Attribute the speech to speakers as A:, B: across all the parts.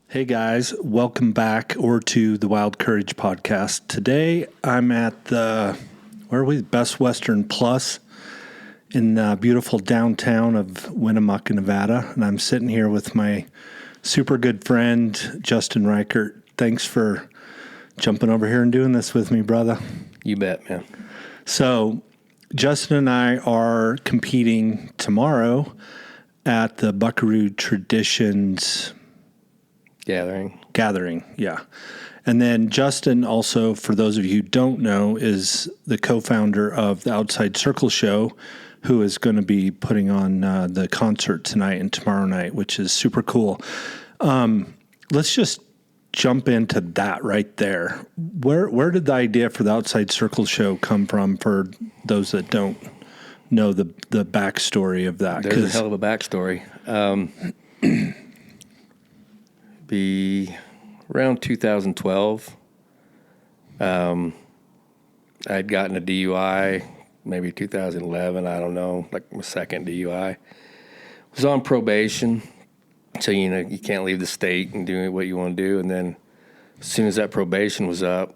A: Hey guys, welcome back to the Wild Courage podcast. Today I'm at the, where are we? Best Western Plus in beautiful downtown of Winnemucca, Nevada. And I'm sitting here with my super good friend, Justin Reichert. Thanks for jumping over here and doing this with me, brother.
B: You bet, man.
A: So Justin and I are competing tomorrow at the Buckaroo Traditions Gathering, yeah. And then Justin also, for those of you who don't know, is the co-founder of the Outside Circle Show, who is going to be putting on the concert tonight and tomorrow night, which is super cool. Let's just jump into that right there. Where did the idea for the Outside Circle Show come from, for those that don't know the backstory of that?
B: There's a hell of a backstory. Be around 2012. I'd gotten a DUI, maybe 2011, I don't know, like my second DUI. Was on probation, so you can't leave the state and do what you want to do. And then as soon as that probation was up,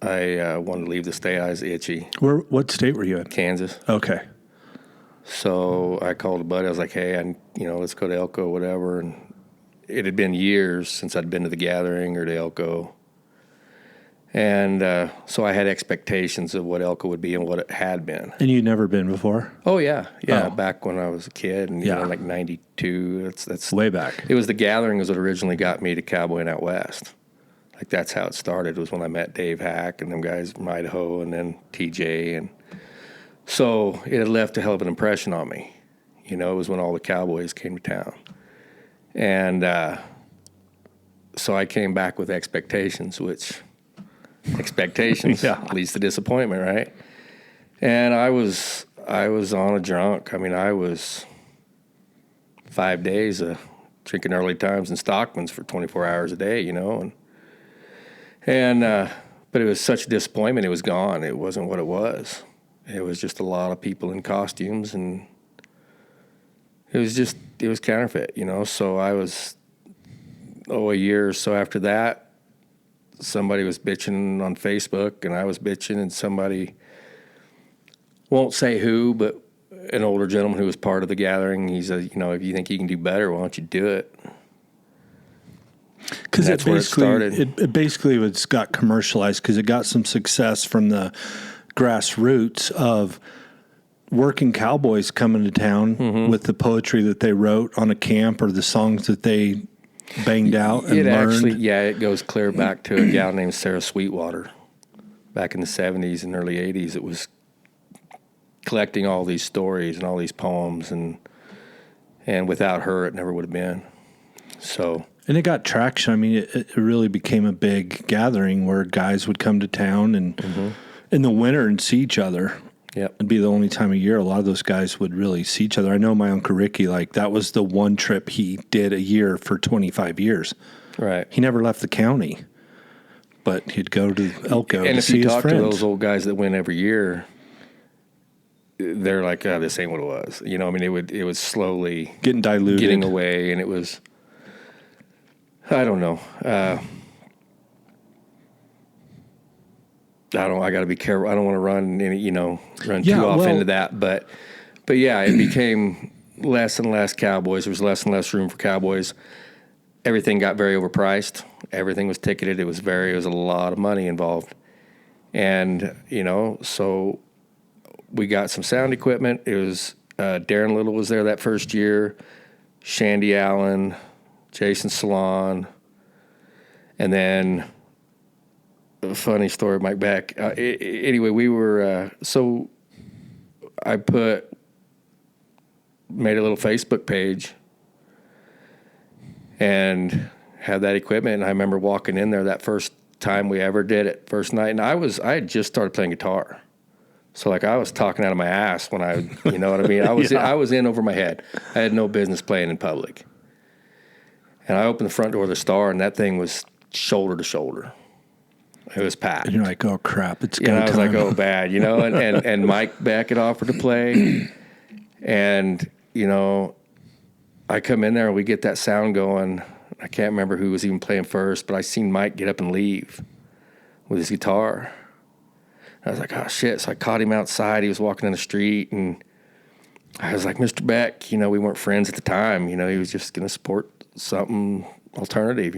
B: I wanted to leave the state. I was itchy.
A: What state were you in?
B: Kansas.
A: Okay.
B: So I called a buddy. I was like, hey, let's go to Elko, whatever. And it had been years since I'd been to the gathering or to Elko. And so I had expectations of what Elko would be and what it had been.
A: And you'd never been before?
B: Oh, yeah. Yeah, back when I was a kid, and like 92. That's
A: way back.
B: It was the gathering was what originally got me to Cowboy and Out West. Like, that's how it started, was when I met Dave Hack and them guys from Idaho, and then TJ. And so it had left a hell of an impression on me. It was when all the Cowboys came to town. And so I came back with expectations, which leads to disappointment, right? And I was on a drunk. I mean, I was 5 days drinking early times in Stockman's for 24 hours a day, and but it was such a disappointment. It was gone. It wasn't what it was. It was just a lot of people in costumes, and it was counterfeit, So I was, a year or so after that, somebody was bitching on Facebook, and I was bitching, and somebody, won't say who, but an older gentleman who was part of the gathering, he said, if you think you can do better, why don't you do it?
A: Because that's where it started. It basically got commercialized because it got some success from the grassroots of working cowboys coming to town with the poetry that they wrote on a camp or the songs that they banged out and learned.
B: It goes clear back to a gal named Sarah Sweetwater. Back in the 70s and early 80s, it was collecting all these stories and all these poems, and without her, it never would have been. So...
A: And it got traction. I mean, it really became a big gathering where guys would come to town and in the winter and see each other.
B: Yep.
A: It'd be the only time of year a lot of those guys would really see each other. I know my Uncle Ricky, that was the one trip he did a year for 25 years.
B: Right.
A: He never left the county, but he'd go to Elko to see his friends. And if you talk to
B: those old guys that went every year, they're like, oh, this ain't what it was. It was slowly
A: getting diluted,
B: getting away, and it was, I don't know. I got to be careful. I don't want to run too off into that. But yeah, it became less and less Cowboys. There was less and less room for Cowboys. Everything got very overpriced. Everything was ticketed. It was a lot of money involved. And, so we got some sound equipment. It was, Darren Little was there that first year, Shandy Allen, Jason Salon, and then a funny story, Mike Beck. Anyway, we were, so I made a little Facebook page and had that equipment. And I remember walking in there that first time we ever did it, first night. And I had just started playing guitar. So I was talking out of my ass when you know what I mean? I was in over my head. I had no business playing in public. And I opened the front door of the Star, and that thing was shoulder to shoulder. It was packed.
A: And you're like, oh, crap, it's go time.
B: I was like, oh, bad, and Mike Beck had offered to play. And, I come in there, and we get that sound going. I can't remember who was even playing first, but I seen Mike get up and leave with his guitar. I was like, oh, shit. So I caught him outside. He was walking in the street, and I was like, Mr. Beck, we weren't friends at the time. He was just going to support something alternative,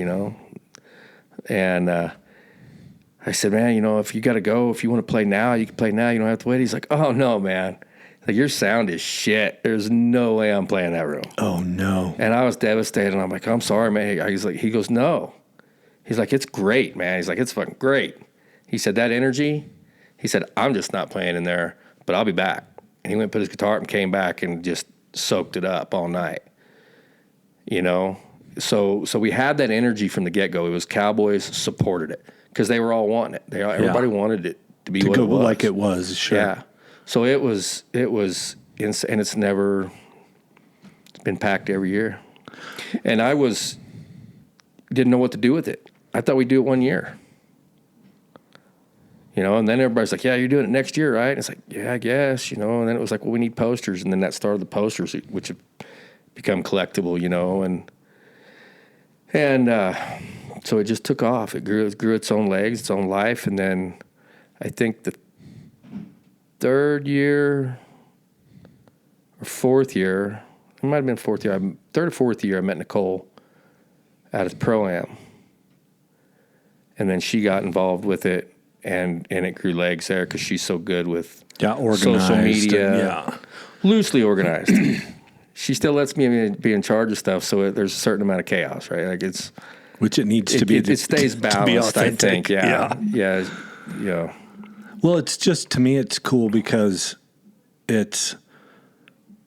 B: And I said, man, if you got to go, if you want to play now, you can play now. You don't have to wait. He's like, oh, no, man. Like, your sound is shit. There's no way I'm playing that room.
A: Oh, no.
B: And I was devastated. And I'm like, I'm sorry, man. He goes, no. He's like, it's great, man. He's like, it's fucking great. He said, that energy, he said, I'm just not playing in there, but I'll be back. And he went and put his guitar up and came back and just soaked it up all night. So we had that energy from the get-go. It was Cowboys supported it because they were all wanting it. Everybody wanted it to be what it was.
A: Like it was, sure.
B: Yeah. So it was, and it's been packed every year. And didn't know what to do with it. I thought we'd do it 1 year. And then everybody's like, yeah, you're doing it next year, right? And it's like, yeah, I guess, and then it was like, well, we need posters. And then that started the posters, which have become collectible, and so it just took off. It grew its own legs, its own life. And then I think the third year or fourth year, it might have been fourth year, third or fourth year, I met Nicole at a Pro-Am. And then she got involved with it, and it grew legs there because she's so good with social media, loosely organized. She still lets me be in charge of stuff, so there's a certain amount of chaos, right? Like
A: which it needs to be.
B: It stays balanced, I think. Yeah.
A: Well, it's just, to me, it's cool because it's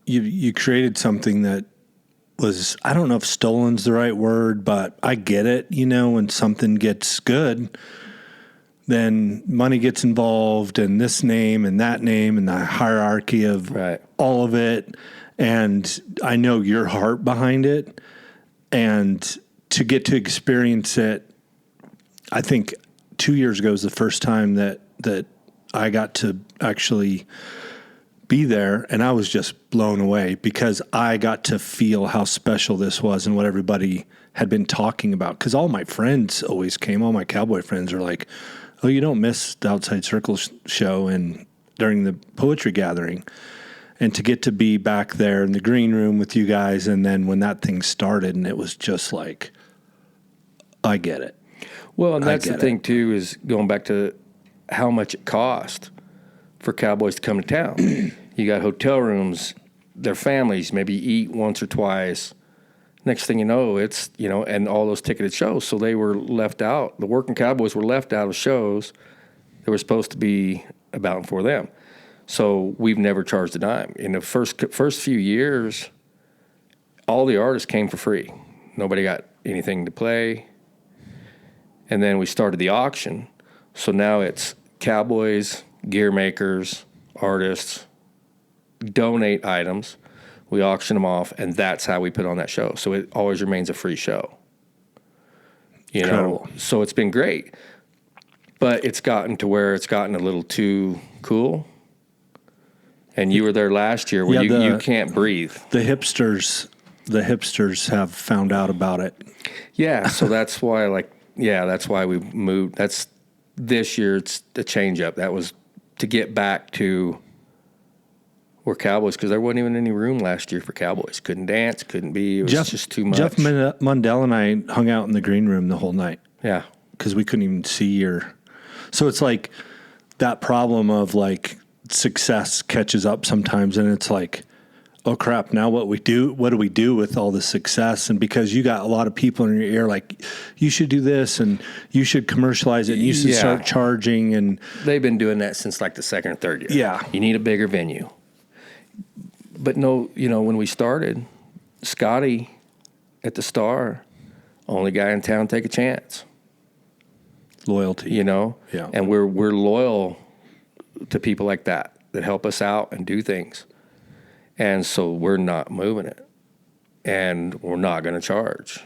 A: you created something that was, I don't know if stolen's the right word, but I get it. When something gets good, then money gets involved, and this name and that name and the hierarchy of all of it. And I know your heart behind it, and to get to experience it, I think 2 years ago was the first time that I got to actually be there, and I was just blown away because I got to feel how special this was and what everybody had been talking about. Because all my friends always came, all my Cowboy friends are like, oh, you don't miss the Outside Circle show and during the poetry gathering. And to get to be back there in the green room with you guys, and then when that thing started, and it was just like, I get it.
B: Well, and that's the thing, too, is going back to how much it cost for Cowboys to come to town. You got hotel rooms, their families maybe eat once or twice. Next thing you know, it's, and all those ticketed shows. So they were left out. The working Cowboys were left out of shows that were supposed to be about and for them. So we've never charged a dime. In the first few years, all the artists came for free. Nobody got anything to play. And then we started the auction. So now it's Cowboys, gear makers, artists, donate items. We auction them off, and that's how we put on that show. So it always remains a free show. So it's been great. But it's gotten to where it's gotten a little too cool. And you were there last year where you can't breathe.
A: The hipsters have found out about it.
B: Yeah, so that's why that's why we moved. This year it's a change up. That was to get back to where Cowboys, because there wasn't even any room last year for Cowboys. Couldn't dance, couldn't be. It was just too much.
A: Jeff Mundell and I hung out in the green room the whole night.
B: Yeah.
A: Because we couldn't even see So it's like that problem of like success catches up sometimes, and it's like, oh crap, now what do we do with all this success? And because you got a lot of people in your ear like, you should do this and you should commercialize it and you should start charging. And
B: they've been doing that since like the second or third year.
A: Yeah.
B: You need a bigger venue. But no, when we started, Scotty at the Star, only guy in town, take a chance.
A: Loyalty.
B: Yeah. And we're loyal to people like that help us out and do things. And so we're not moving it. And we're not going to charge.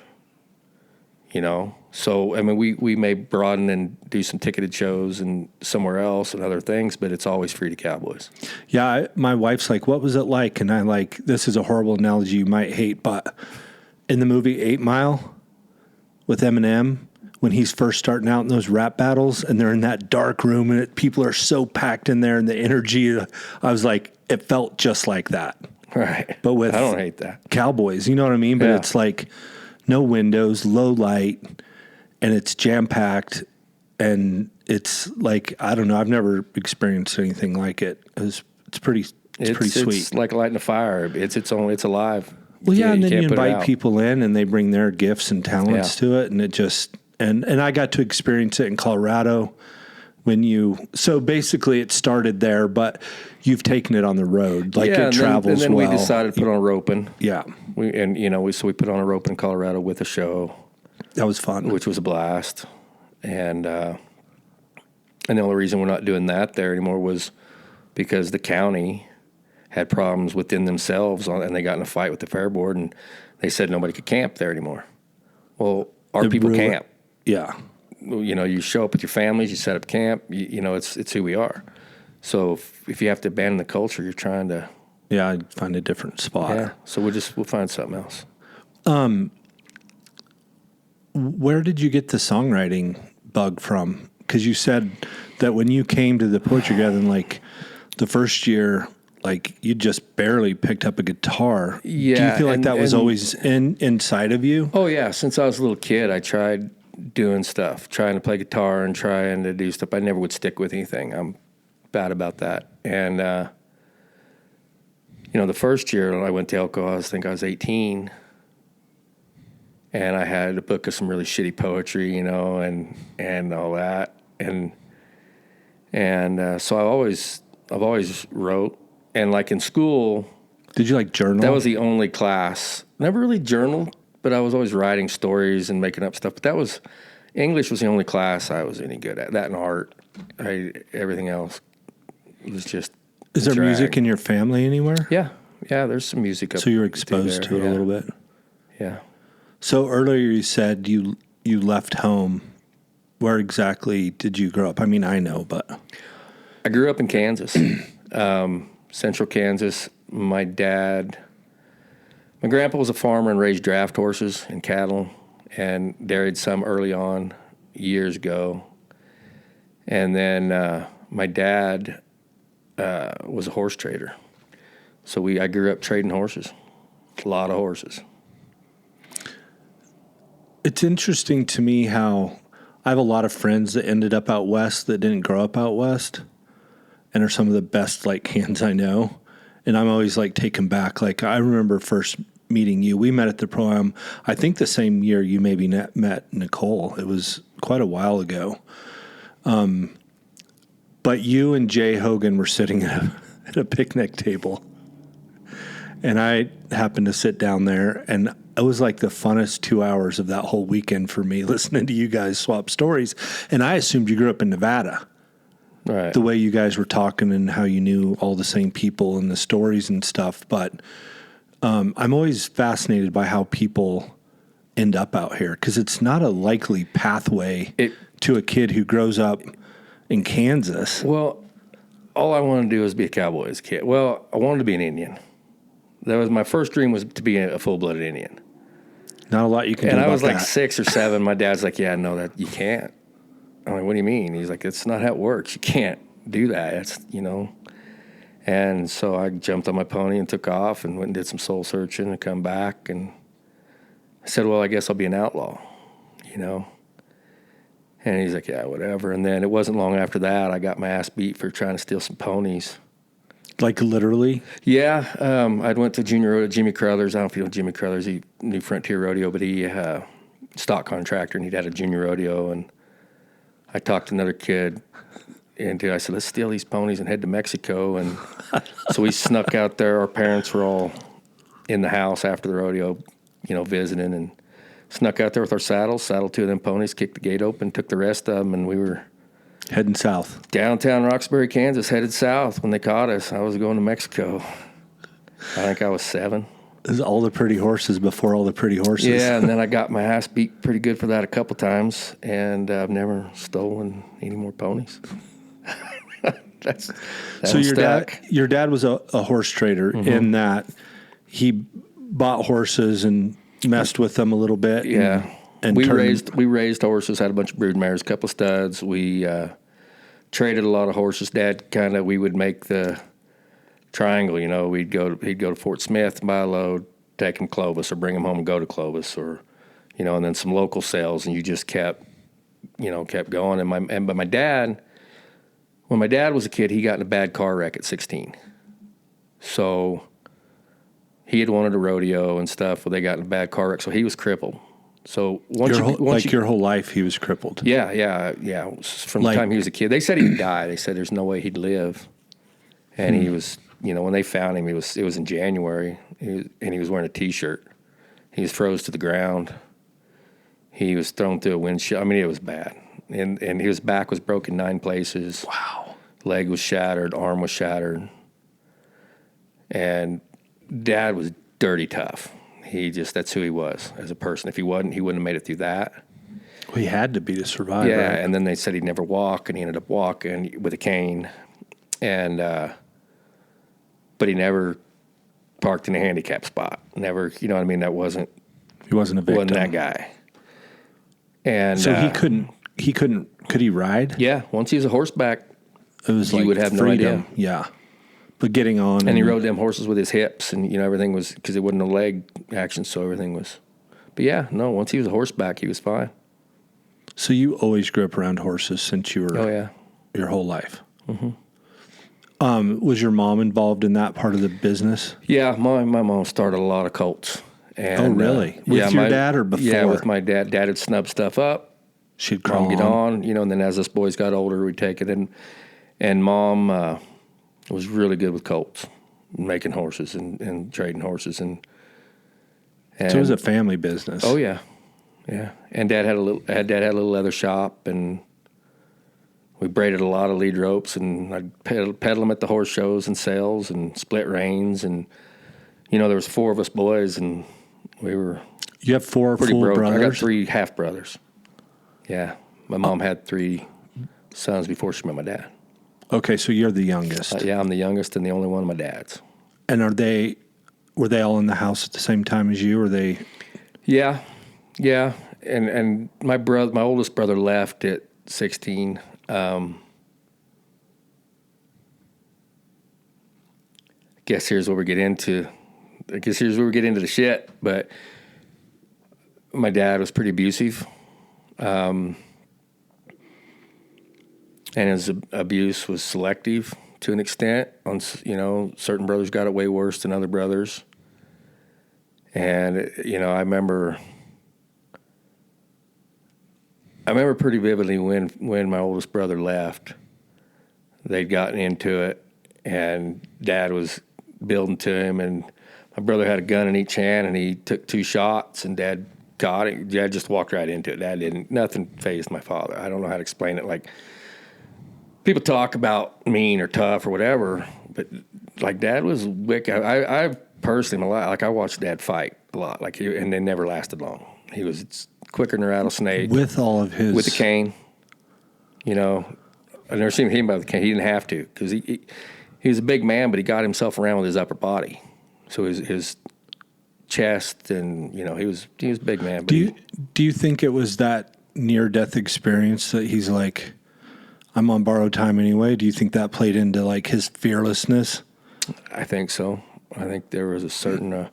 B: So, I mean, we may broaden and do some ticketed shows and somewhere else and other things, but it's always free to Cowboys.
A: Yeah, my wife's like, what was it like? And I this is a horrible analogy you might hate, but in the movie 8 Mile, with Eminem when he's first starting out in those rap battles and they're in that dark room and people are so packed in there and the energy, I was like, it felt just like that.
B: Right.
A: But with
B: I don't hate that.
A: Cowboys, you know what I mean? But it's like no windows, low light, and it's jam-packed. And it's like, I don't know, I've never experienced anything like it. It's pretty sweet.
B: It's like lighting a fire. It's alive.
A: Well, yeah, and then you invite people in and they bring their gifts and talents to it. And it just, and I got to experience it in Colorado so basically it started there, but you've taken it on the road. Like it travels
B: and then
A: well.
B: we decided to put on roping.
A: Yeah.
B: We put on a rope in Colorado with a show.
A: That was fun.
B: Which was a blast. And the only reason we're not doing that there anymore was because the county had problems within themselves, and they got in a fight with the fair board, and they said nobody could camp there anymore. Well, our people camp.
A: Yeah.
B: You show up with your families, you set up camp, it's who we are. So if you have to abandon the culture, you're trying to...
A: Yeah, I'd find a different spot.
B: Yeah, so we'll find something else.
A: Where did you get the songwriting bug from? Because you said that when you came to the Poetry Gathering, like the first year, like you just barely picked up a guitar.
B: Yeah.
A: Do you feel like that was always inside of you?
B: Oh, yeah. Since I was a little kid, I tried doing stuff, trying to play guitar and trying to do stuff. I never would stick with anything. I'm bad about that. And, the first year when I went to Elko, I think I was 18. And I had a book of some really shitty poetry, and all that. And so I've always wrote. And like in school...
A: Did you like journal?
B: That was the only class. Never really journaled, but I was always writing stories and making up stuff. But English was the only class I was any good at. That and art. Everything else was just...
A: Is there music in your family anywhere?
B: Yeah. Yeah, there's some music up.
A: So you're exposed to it a little bit?
B: Yeah. So
A: earlier you said you left home. Where exactly did you grow up? I mean, I know, but...
B: I grew up in Kansas, central Kansas. My grandpa was a farmer and raised draft horses and cattle and dairied some early on years ago. And then my dad was a horse trader. So I grew up trading horses, a lot of horses.
A: It's interesting to me how I have a lot of friends that ended up out west that didn't grow up out west and are some of the best hands I know. And I'm always taken back. I remember first meeting you. We met at the Pro-Am, I think the same year you maybe met Nicole. It was quite a while ago. But you and Jay Hogan were sitting at a picnic table. And I happened to sit down there, and it was like the funnest 2 hours of that whole weekend for me, listening to you guys swap stories. And I assumed you grew up in Nevada.
B: Right.
A: The way you guys were talking and how you knew all the same people and the stories and stuff. But I'm always fascinated by how people end up out here, because it's not a likely pathway to a kid who grows up in Kansas.
B: Well, all I wanted to do was be a cowboy as a kid. Well, I wanted to be an Indian. That was my first dream, was to be a full-blooded Indian.
A: Not a lot you can do about that.
B: And I was 6 or 7. My dad's like, yeah, no, that you can't. I'm like, what do you mean? He's like, it's not how it works. You can't do that. It's, And so I jumped on my pony and took off and went and did some soul searching and come back. And I said, well, I guess I'll be an outlaw, And he's like, yeah, whatever. And then it wasn't long after that, I got my ass beat for trying to steal some ponies.
A: Like literally?
B: Yeah. I went to Jimmy Crothers. I don't know if you know Jimmy Crothers. He New Frontier Rodeo, but he stock contractor, and he'd had a junior rodeo. And I talked to another kid, and I said, let's steal these ponies and head to Mexico. And so we snuck out there. Our parents were all in the house after the rodeo, visiting, and snuck out there with our saddled 2 of them ponies, kicked the gate open, took the rest of them, and we were
A: heading south.
B: Downtown Roxbury, Kansas, headed south when they caught us. I was going to Mexico. I think I was 7.
A: It was all the pretty horses before all the pretty horses.
B: Yeah, and then I got my ass beat pretty good for that a couple times, and I've never stolen any more ponies.
A: So your dad was a horse trader, in that he bought horses and messed with them a little bit.
B: Yeah.
A: And
B: we raised horses, had a bunch of brood mares, a couple of studs. We traded a lot of horses. Dad we would make the triangle, you know. He'd go to Fort Smith, buy a load, take him Clovis, or bring him home and go to Clovis, or, you know, and then some local sales, and you just kept going. But my dad, when my dad was a kid, he got in a bad car wreck at 16. So he had wanted a rodeo and stuff. Well, they got in a bad car wreck, so he was crippled. So your
A: whole life, he was crippled.
B: Yeah. From the time he was a kid, they said he'd die. They said there's no way he'd live. And he was, you know, when they found him, it was in January, and he was wearing a T-shirt. He was froze to the ground. He was thrown through a windshield. I mean, it was bad. And his back was broken 9 places.
A: Wow.
B: Leg was shattered, arm was shattered. And Dad was dirty tough. That's who he was as a person. If he wasn't, he wouldn't have made it through that.
A: Well, he had to be to survive.
B: Yeah,
A: right?
B: and then they said he'd never walk, and he ended up walking with a cane. And but he never parked in a handicap spot. Never, you know what I mean? He wasn't a victim. Wasn't that guy. And
A: so could he ride?
B: Yeah, once he was a horseback,
A: it was
B: you would have
A: freedom.
B: no idea.
A: Yeah. But getting on.
B: And he rode them horses with his hips, and, you know, everything was, because it wasn't a leg action, so everything was. But yeah, no, once he was a horseback, he was fine.
A: So you always grew up around horses since you were.
B: Oh, yeah.
A: Your whole life. Mm-hmm. Was your mom involved in that part of the business?
B: Yeah, my mom started a lot of colts. And,
A: really? With your dad or before?
B: Yeah, with my dad. Dad would snub stuff up.
A: She'd
B: Mom get on, you know, and then as us boys got older, we'd take it in. And Mom was really good with colts, making horses and trading horses. And
A: so it was a family business.
B: Oh, yeah. Yeah. And Dad had a little leather shop, and we braided a lot of lead ropes, and I'd pedal them at the horse shows and sales and split reins. And, you know, there was 4 of us boys, and we were.
A: You have 4
B: pretty
A: full
B: broke.
A: brothers?
B: I got 3 half brothers. Yeah. My mom had 3 sons before she met my dad.
A: Okay, so you're the youngest.
B: Yeah, I'm the youngest and the only one of my dad's.
A: And were they all in the house at the same time as you, or they?
B: Yeah. And my oldest brother left at 16. I guess here's where we get into the shit. But my dad was pretty abusive. And his abuse was selective to an extent. On, you know, certain brothers got it way worse than other brothers. And, you know, I remember pretty vividly when my oldest brother left. They'd gotten into it, and Dad was building to him, and my brother had a gun in each hand, and he took 2 shots, and Dad got it. Dad just walked right into it. Dad didn't. Nothing fazed my father. I don't know how to explain it. Like, people talk about mean or tough or whatever, but like Dad was wicked. I personally, I watched Dad fight a lot, and they never lasted long. He was quicker than a rattlesnake.
A: With all of his.
B: With the cane. You know, I've never seen him by the cane. He didn't have to, because he was a big man, but he got himself around with his upper body. So his chest, and, you know, he was a big man. But
A: do you think it was that near-death experience that he's like, I'm on borrowed time anyway? Do you think that played into, like, his fearlessness?
B: I think so. I think there was a certain...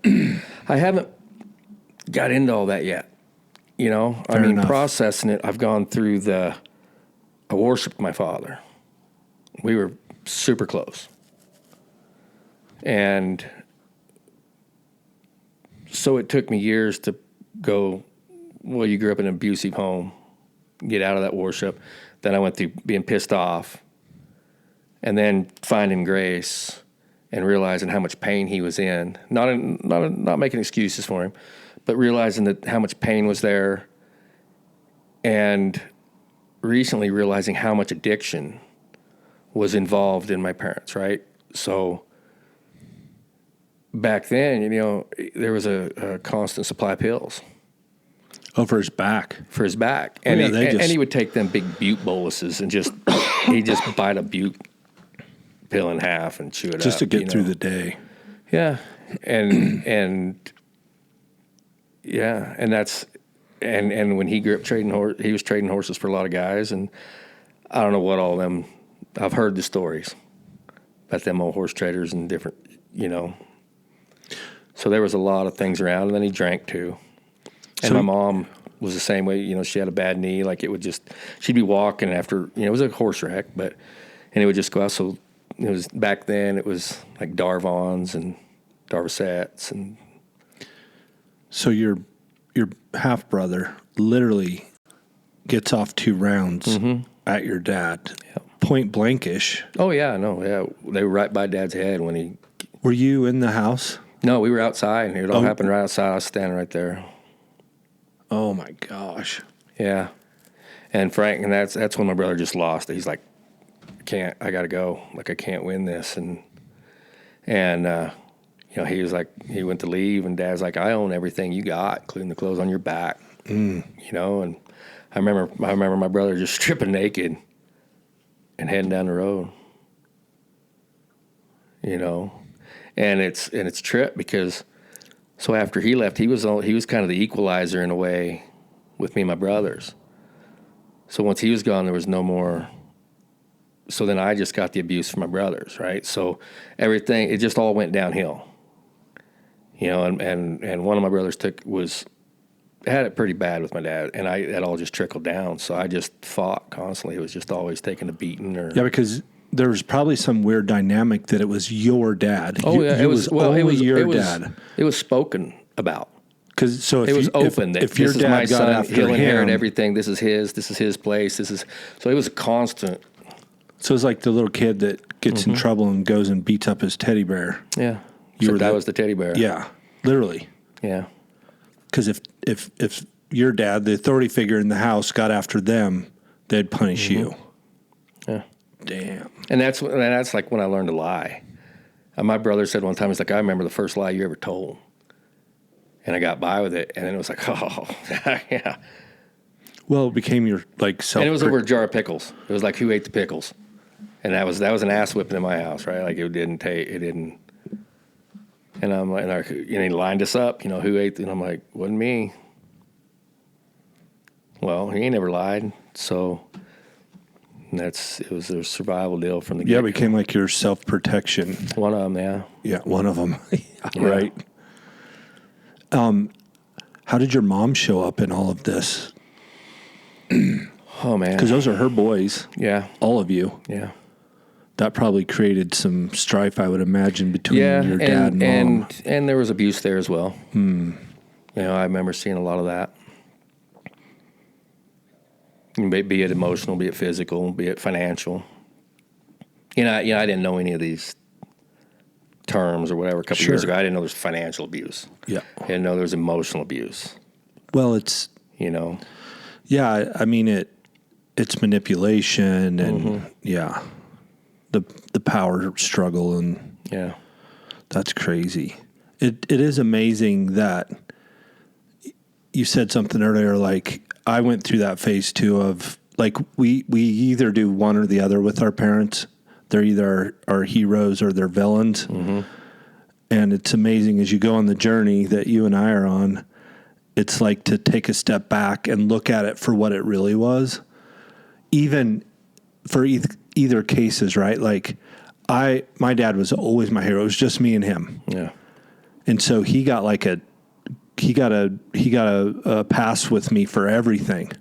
B: I haven't got into all that yet. You know?
A: Fair enough.
B: Processing it, I've gone through I worshiped my father. We were super close. And so it took me years to go, well, you grew up in an abusive home, get out of that worship. Then I went through being pissed off, and then finding grace and realizing how much pain he was in. Not making excuses for him, but realizing that how much pain was there, and recently realizing how much addiction was involved in my parents, right? So back then, you know, there was a constant supply of pills.
A: Oh, for his back.
B: For his back. And, he would take them big Butte boluses and he'd just bite a Butte pill in half and chew it up.
A: Just to get through the day.
B: Yeah. And yeah, and and when he grew up he was trading horses for a lot of guys, and I don't know what all of them. I've heard the stories about them old horse traders and different, So there was a lot of things around, and then he drank too. And my mom was the same way. She had a bad knee. Like she'd be walking after, it was a horse wreck, and it would just go out. So it was back then. It was like Darvons and Darvasets, and
A: so your half brother literally gets off 2 rounds at your dad, point blankish.
B: Oh yeah, no, yeah, they were right by Dad's head when he.
A: Were you in the house?
B: No, we were outside, and it all happened right outside. I was standing right there.
A: Oh my gosh.
B: Yeah, and Frank, and that's when my brother just lost it. He's like, I gotta go. Like I can't win this, and he was like, he went to leave, and Dad's like, I own everything you got, including the clothes on your back. And I remember my brother just stripping naked and heading down the road. And it's trip because so after he left, he was kind of the equalizer in a way with me and my brothers. So once he was gone, there was no more. So then I just got the abuse from my brothers, right? So everything, it just all went downhill. And one of my brothers had it pretty bad with my dad, and that all just trickled down. So I just fought constantly. It was just always taking a beating.
A: Yeah, because there was probably some weird dynamic that it was your dad.
B: Oh yeah,
A: it was your dad.
B: It was spoken about.
A: Because so
B: it was open that
A: if your
B: this is
A: dad
B: my
A: got
B: son,
A: after
B: he'll inherit
A: him,
B: everything. This is his place. So it was a constant.
A: So it's like the little kid that gets in trouble and goes and beats up his teddy bear.
B: Yeah, I was the teddy bear.
A: Yeah, literally.
B: Yeah.
A: Because if your dad, the authority figure in the house, got after them, they'd punish you.
B: Yeah.
A: Damn.
B: And that's like when I learned to lie. My brother said one time, he's like, I remember the first lie you ever told. And I got by with it, and then it was like, oh, yeah.
A: Well, it became your self.
B: And it was over a jar of pickles. It was like, who ate the pickles? And that was an ass whipping in my house, right? Like it didn't. And I'm like, and he lined us up, who ate? And I'm like, wasn't me. Well, he ain't never lied, so it was a survival deal from the get-go.
A: Yeah, it became like your self-protection.
B: One of them, yeah.
A: Yeah, one of them. Right. How did your mom show up in all of this?
B: Oh, man.
A: Because those are her boys.
B: Yeah.
A: All of you.
B: Yeah.
A: That probably created some strife, I would imagine, between your dad and mom.
B: And there was abuse there as well. I remember seeing a lot of that. Be it emotional, be it physical, be it financial. I didn't know any of these terms or whatever. A couple years ago, I didn't know there was financial abuse.
A: Yeah.
B: I didn't know there was emotional abuse.
A: Well, it's... Yeah, I mean, it's manipulation and, the power struggle, and that's crazy. It is amazing that you said something earlier, like I went through that phase too of like we either do one or the other with our parents. They're either our heroes or they're villains. And it's amazing as you go on the journey that you and I are on, it's like to take a step back and look at it for what it really was. Even for either cases, right? Like my dad was always my hero. It was just me and him.
B: Yeah. And
A: so he got a pass with me for everything.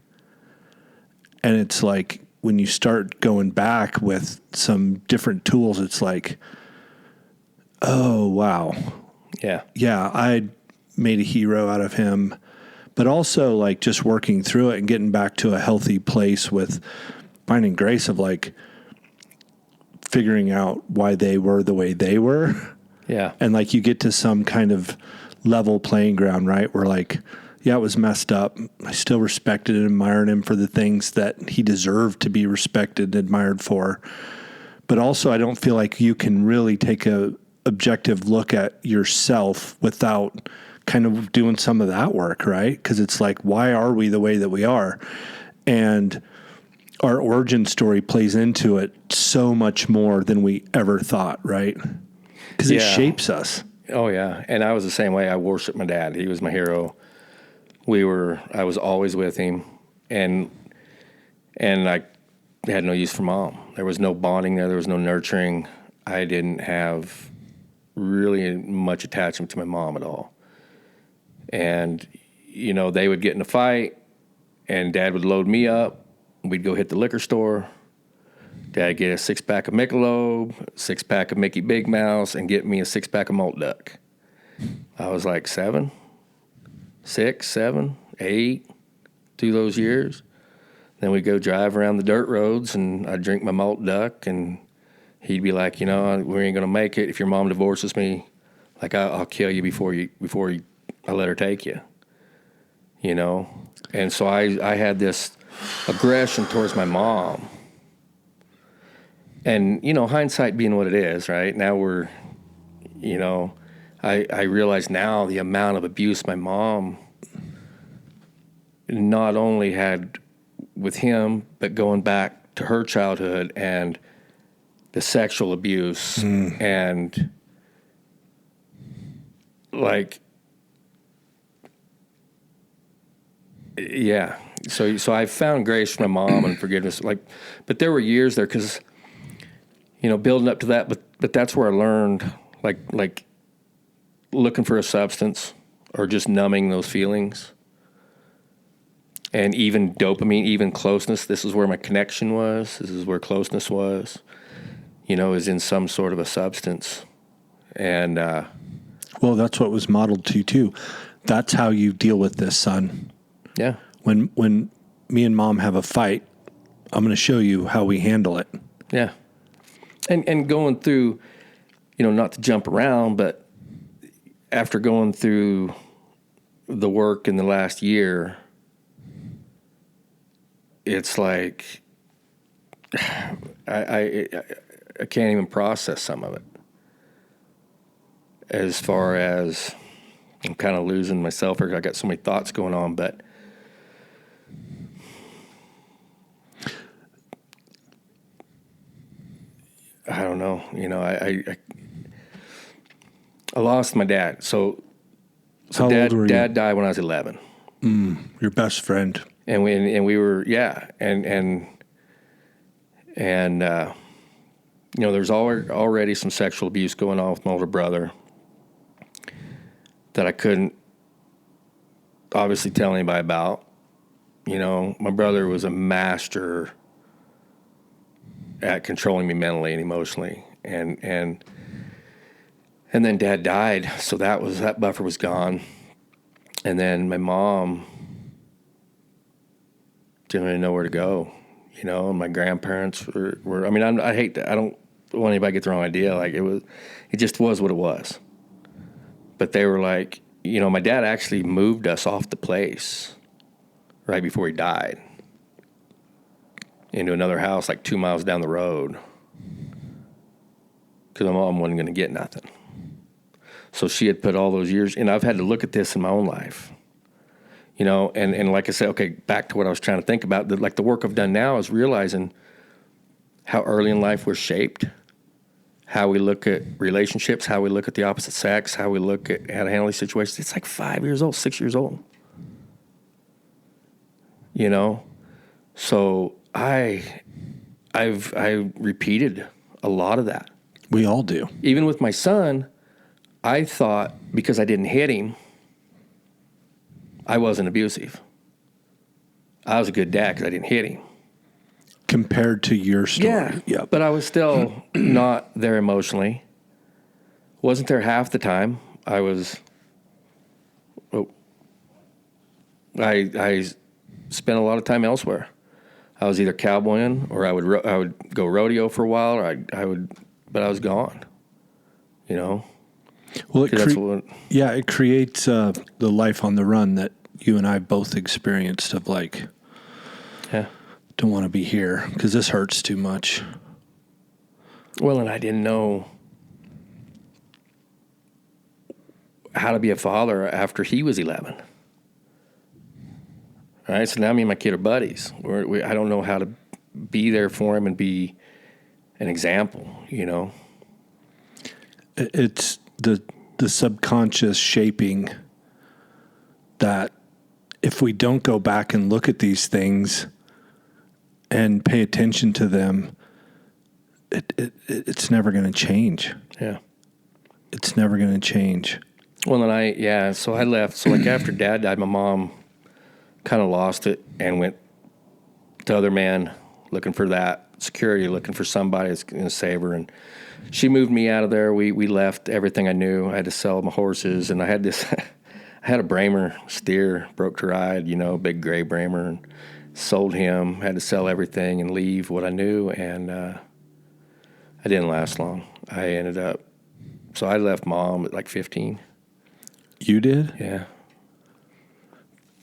A: And it's like when you start going back with some different tools, it's like, oh, wow.
B: Yeah.
A: Yeah, I made a hero out of him. But also like just working through it and getting back to a healthy place with finding grace of like figuring out why they were the way they were.
B: Yeah.
A: And like you get to some kind of level playing ground, right? Where like, yeah, it was messed up. I still respected and admired him for the things that he deserved to be respected and admired for. But also I don't feel like you can really take a objective look at yourself without kind of doing some of that work, right? Because it's like, why are we the way that we are? And our origin story plays into it so much more than we ever thought, right? Because it shapes us.
B: Oh, yeah. And I was the same way. I worshiped my dad. He was my hero. I was always with him, and I had no use for mom. There was no bonding there. There was no nurturing. I didn't have really much attachment to my mom at all. And, they would get in a fight, and Dad would load me up. We'd go hit the liquor store. Dad get a 6-pack of Michelob, 6-pack of Mickey Big Mouse, and get me a 6-pack of Malt Duck. I was like 7, 6, 7, 8 through those years. Then we'd go drive around the dirt roads, and I'd drink my Malt Duck, and he'd be like, we ain't going to make it. If your mom divorces me, like, I'll kill you before I let her take you, And so I had this aggression towards my mom. And, hindsight being what it is, right? Now I realize now the amount of abuse my mom not only had with him, but going back to her childhood and the sexual abuse and yeah. So I found grace from my mom and forgiveness. But there were years there because, building up to that, but that's where I learned, like looking for a substance or just numbing those feelings. And even dopamine, even closeness, this is where my connection was. This is where closeness was, is in some sort of a substance. And
A: well, that's what was modeled to you too. That's how you deal with this, son.
B: Yeah.
A: When me and mom have a fight, I'm going to show you how we handle it.
B: Yeah. And going through, not to jump around, but after going through the work in the last year, it's like I can't even process some of it. As far as I'm kind of losing myself, or I got so many thoughts going on, but I don't know. I lost my dad. So
A: how old were you?
B: Dad died when I was 11.
A: Your best friend.
B: And we were, yeah. And there's already some sexual abuse going on with my older brother that I couldn't obviously tell anybody about. My brother was a master at controlling me mentally and emotionally. And then Dad died, so that buffer was gone. And then my mom didn't really know where to go, and my grandparents were I mean, I don't want anybody to get the wrong idea. Like, it just was what it was. But they were like, my dad actually moved us off the place right before he died into another house like 2 miles down the road because my mom wasn't going to get nothing. So she had put all those years, and I've had to look at this in my own life, and like I said, okay, back to what I was trying to think about, the work I've done now is realizing how early in life we're shaped, how we look at relationships, how we look at the opposite sex, how we look at how to handle these situations. It's like 5 years old, 6 years old, So I repeated a lot of that.
A: We all do.
B: Even with my son, I thought because I didn't hit him, I wasn't abusive. I was a good dad because I didn't hit him.
A: Compared to your story.
B: Yeah.
A: Yep.
B: But I was still not there emotionally. Wasn't there half the time. I spent a lot of time elsewhere. I was either cowboying or I would go rodeo for a while, or but I was gone.
A: Well, it creates the life on the run that you and I both experienced of don't want to be here because this hurts too much.
B: Well, and I didn't know how to be a father after he was 11. All right, so now me and my kid are buddies. I don't know how to be there for him and be an example, It's
A: the subconscious shaping that if we don't go back and look at these things and pay attention to them, it's never going to change.
B: Yeah.
A: It's never going to change.
B: Well, then so I left. So like after Dad died, my mom kind of lost it and went to other man looking for that security, looking for somebody that's going to save her. And she moved me out of there. We left everything I knew. I had to sell my horses, and I had this, I had a Bramer steer, broke to ride, big gray Bramer, and sold him, had to sell everything and leave what I knew. And I didn't last long. So I left Mom at like 15.
A: You did?
B: Yeah.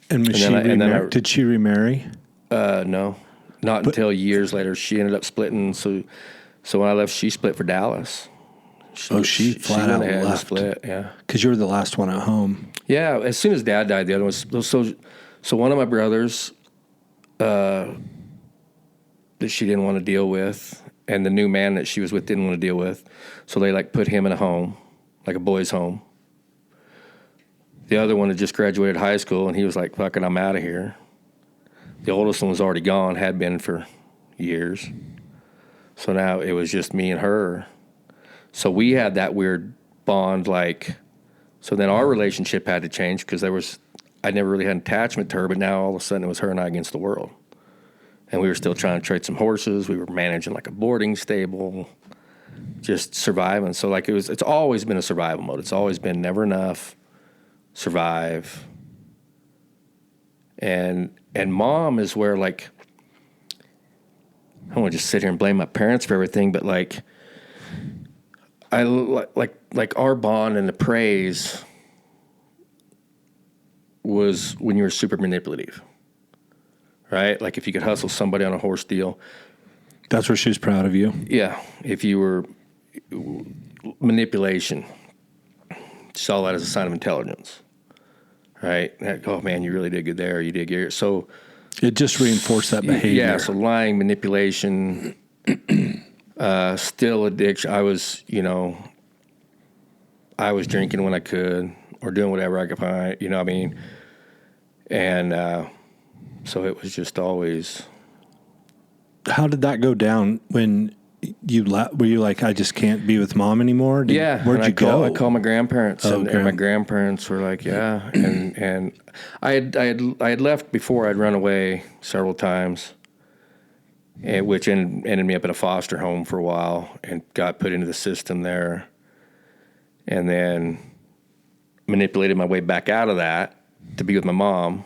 A: And did she remarry?
B: No, not until years later. She ended up splitting. So when I left, she split for Dallas.
A: She flat out left. And
B: split, yeah.
A: Because you were the last one at home.
B: Yeah, as soon as Dad died, the other one was so one of my brothers that she didn't want to deal with, and the new man that she was with didn't want to deal with, so they like put him in a home, like a boys' home. The other one had just graduated high school, and he was like, "Fucking, I'm out of here." The oldest one was already gone, had been for years. So now it was just me and her. So we had that weird bond, so then our relationship had to change because I never really had an attachment to her, but now all of a sudden it was her and I against the world. And we were still trying to trade some horses. We were managing like a boarding stable, just surviving. So it's always been a survival mode. It's always been never enough, survive. And Mom is where I don't want to just sit here and blame my parents for everything, but I like our bond and the praise was when you were super manipulative, right? Like if you could hustle somebody on a horse deal.
A: That's where she was proud of you.
B: Yeah. If you were manipulation, saw that as a sign of intelligence, right? Oh man, you really did good there. You did good. So
A: it just reinforced that behavior.
B: Yeah. So lying, manipulation, still addiction. I was drinking when I could or doing whatever I could find, what I mean? And so it was just always.
A: How did that go down when were you like, I just can't be with Mom anymore? Where'd you go?
B: I called my grandparents, and my grandparents were like, yeah. And I had left before. I'd run away several times, which ended me up in a foster home for a while and got put into the system there. And then manipulated my way back out of that to be with my mom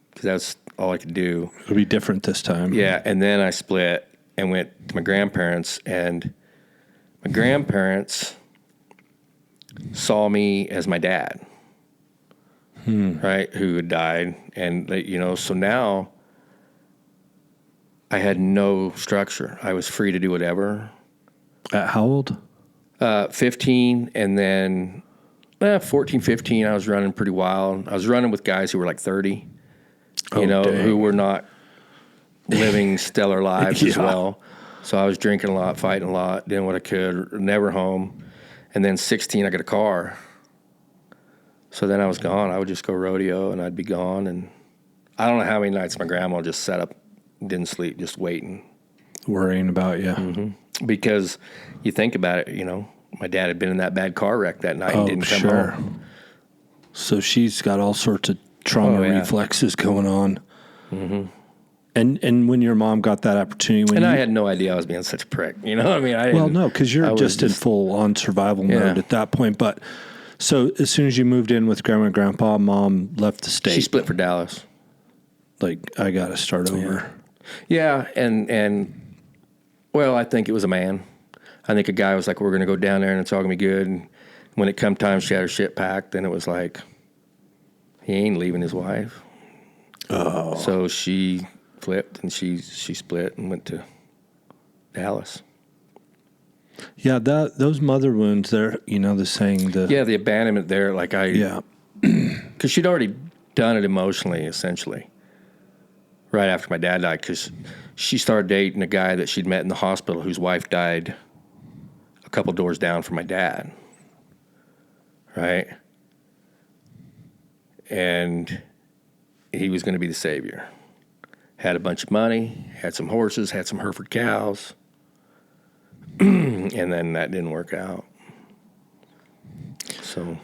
B: because that's all I could do.
A: It'll be different this time.
B: Yeah, and then I split and went to my grandparents, and my grandparents saw me as my dad, right, who had died. And, so now I had no structure. I was free to do whatever.
A: At how old?
B: 15, and then 14, 15, I was running pretty wild. I was running with guys who were like 30, who were not living stellar lives as well. So I was drinking a lot, fighting a lot, doing what I could, never home. And then 16, I got a car. So then I was gone. I would just go rodeo, and I'd be gone. And I don't know how many nights my grandma just sat up, didn't sleep, just waiting.
A: Worrying about you.
B: Mm-hmm. Because you think about it, my dad had been in that bad car wreck that night and didn't come home.
A: So she's got all sorts of trauma reflexes going on. Mm-hmm. And when your mom got that opportunity,
B: I had no idea I was being such a prick. You know what I mean?
A: No, because you're just in full on survival mode at that point. But so as soon as you moved in with Grandma and Grandpa, Mom left the state.
B: She split for Dallas.
A: Like, I got to start over.
B: Yeah, and well, I think it was a man. I think a guy was like, we're going to go down there and it's all going to be good. And when it come time, she had her shit packed, and it was like, he ain't leaving his wife. Oh. So she flipped, and she split and went to Dallas.
A: Yeah, those mother wounds there, the saying.
B: The abandonment there, because she'd already done it emotionally, essentially, right after my dad died, because she started dating a guy that she'd met in the hospital whose wife died a couple doors down from my dad, right? And he was going to be the savior. Had a bunch of money, had some horses, had some Hereford cows, and then that didn't work out. So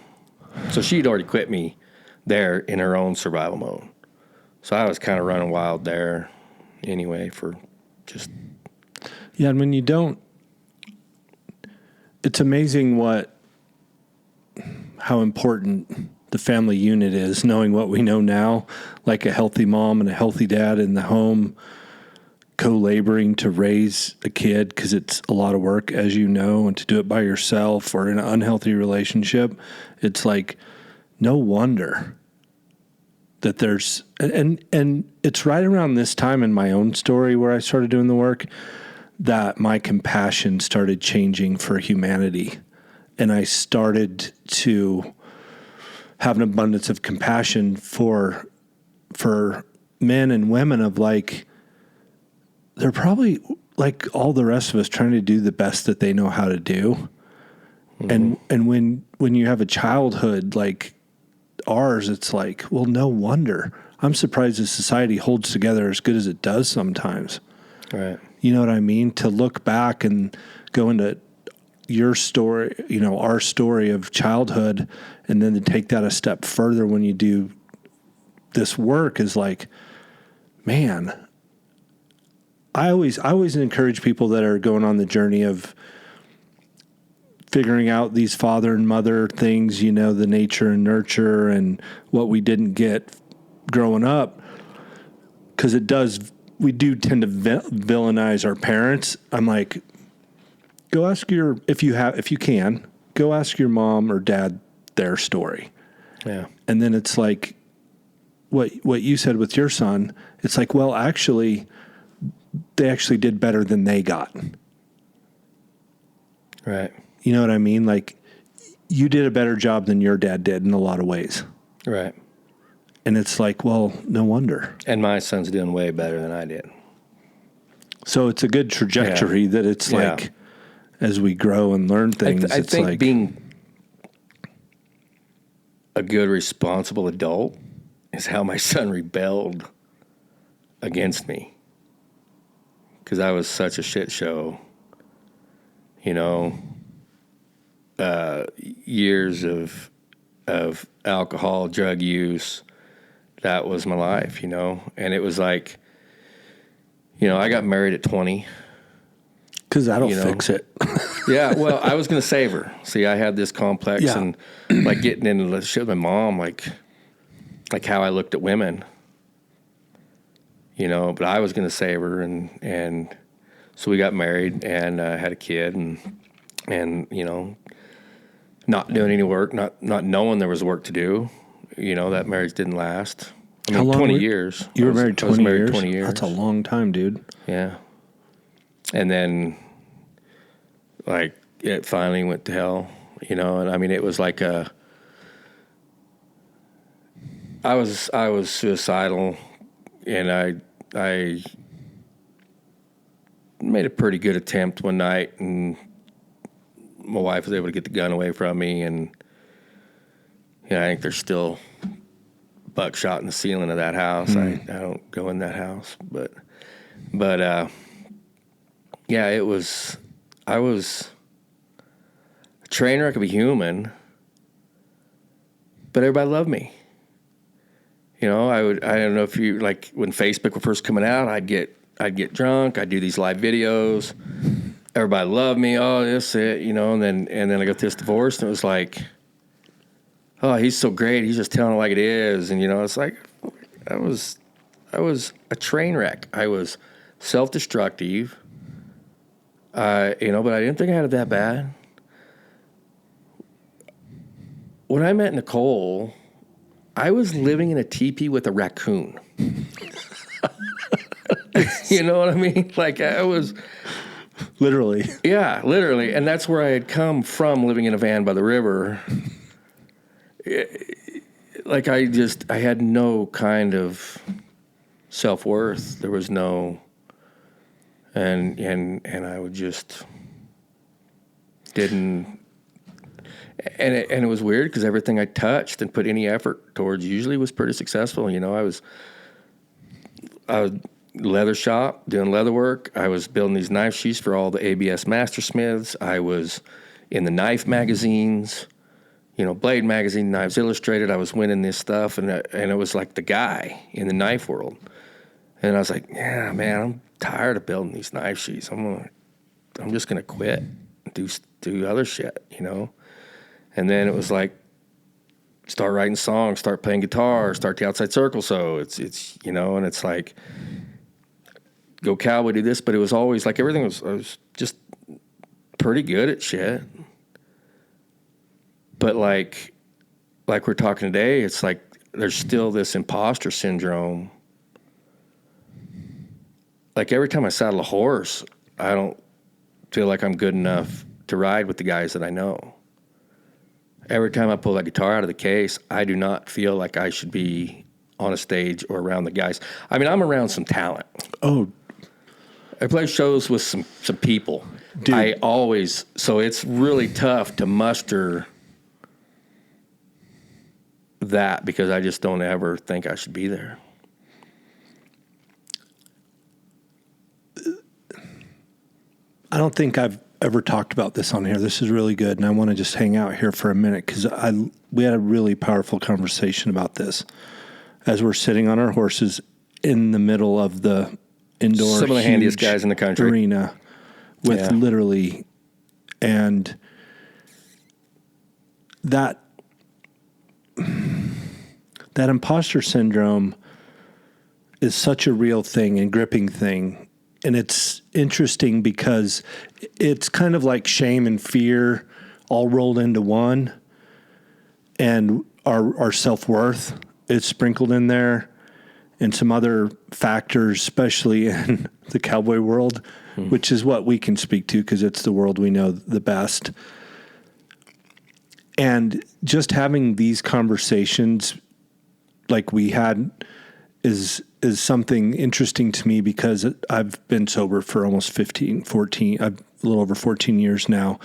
B: she'd already quit me there in her own survival mode. So I was kind of running wild there anyway for just...
A: Yeah, and when you don't... It's amazing how important the family unit is, knowing what we know now, like a healthy mom and a healthy dad in the home, co-laboring to raise a kid, because it's a lot of work, as you know, and to do it by yourself or in an unhealthy relationship. It's like, no wonder that there's, and it's right around this time in my own story where I started doing the work that my compassion started changing for humanity. And I started to have an abundance of compassion for men and women of like, they're probably like all the rest of us trying to do the best that they know how to do. Mm-hmm. And when you have a childhood like ours, it's like, well, no wonder. I'm surprised the society holds together as good as it does sometimes.
B: Right.
A: You know what I mean? To look back and go into your story, our story of childhood, and then to take that a step further when you do this work is like, man, I always encourage people that are going on the journey of figuring out these father and mother things, the nature and nurture and what we didn't get growing up. 'Cause we do tend to villainize our parents. I'm like, go ask if you can, go ask your mom or dad their story.
B: Yeah.
A: And then it's like what you said with your son, it's like, well, actually, they actually did better than they got.
B: Right.
A: You know what I mean? Like, you did a better job than your dad did in a lot of ways.
B: Right.
A: And it's like, well, no wonder.
B: And my son's doing way better than I did.
A: So it's a good trajectory that it's like, as we grow and learn things,
B: I
A: it's
B: think
A: like
B: being a good, responsible adult is how my son rebelled against me. Because I was such a shit show, years of alcohol, drug use. That was my life, and it was like, I got married at 20.
A: Because that'll fix it.
B: Yeah, well, I was going to save her. See, I had this complex and like getting into the shit with my mom, like how I looked at women, but I was going to save her. And so we got married and had a kid and not doing any work, not knowing there was work to do. That marriage didn't last. I mean,
A: how long
B: 20 years.
A: You were married 20 years?
B: I was married 20 years.
A: That's a long time, dude.
B: Yeah. And then, like, it finally went to hell, and I mean, it was like I was suicidal, and I made a pretty good attempt one night, and my wife was able to get the gun away from me, and I think there's still buckshot in the ceiling of that house. I don't go in that house, but yeah, I was a train wreck of a human, but everybody loved me. I don't know if you, like, when Facebook were first coming out, I'd get drunk, I'd do these live videos, everybody loved me, oh, that's it, and then I got this divorce, and it was like, oh, he's so great, he's just telling it like it is, and it's like, I was a train wreck. I was self-destructive, but I didn't think I had it that bad. When I met Nicole, I was living in a teepee with a raccoon. You know what I mean? Like, I was...
A: Literally.
B: Yeah, literally. And that's where I had come from, living in a van by the river. Like, I had no kind of self-worth. There was no... And I would just... didn't... it was weird because everything I touched and put any effort towards usually was pretty successful. You know, I was leather shop doing leather work. I was building these knife sheaths for all the ABS Mastersmiths. I was in the knife magazines, you know, Blade Magazine, Knives Illustrated. I was winning this stuff, and it was like the guy in the knife world. And I was like, yeah, man, I'm tired of building these knife sheaths. I'm just gonna quit and do other shit, you know. And then it was like, start writing songs, start playing guitar, start the Outside Circle. So it's you know, and it's like, go Cowboy, do this. But it was always like I was just pretty good at shit. But like we're talking today, it's like there's still this imposter syndrome. Like every time I saddle a horse, I don't feel like I'm good enough to ride with the guys that I know. Every time I pull that guitar out of the case, I do not feel like I should be on a stage or around the guys. I mean, I'm around some talent.
A: Oh,
B: I play shows with some people.
A: Dude.
B: So it's really tough to muster that because I just don't ever think I should be there.
A: I don't think I've ever talked about this on here. This is really good, and I want to just hang out here for a minute because we had a really powerful conversation about this as we're sitting on our horses in the middle of the indoor
B: some of the handiest guys in the country
A: arena with literally, and that imposter syndrome is such a real thing and gripping thing. And it's interesting because it's kind of like shame and fear all rolled into one, and our self-worth is sprinkled in there, and some other factors, especially in the cowboy world, which is what we can speak to because it's the world we know the best. And just having these conversations like we had is something interesting to me because I've been sober for almost a little over 14 years now.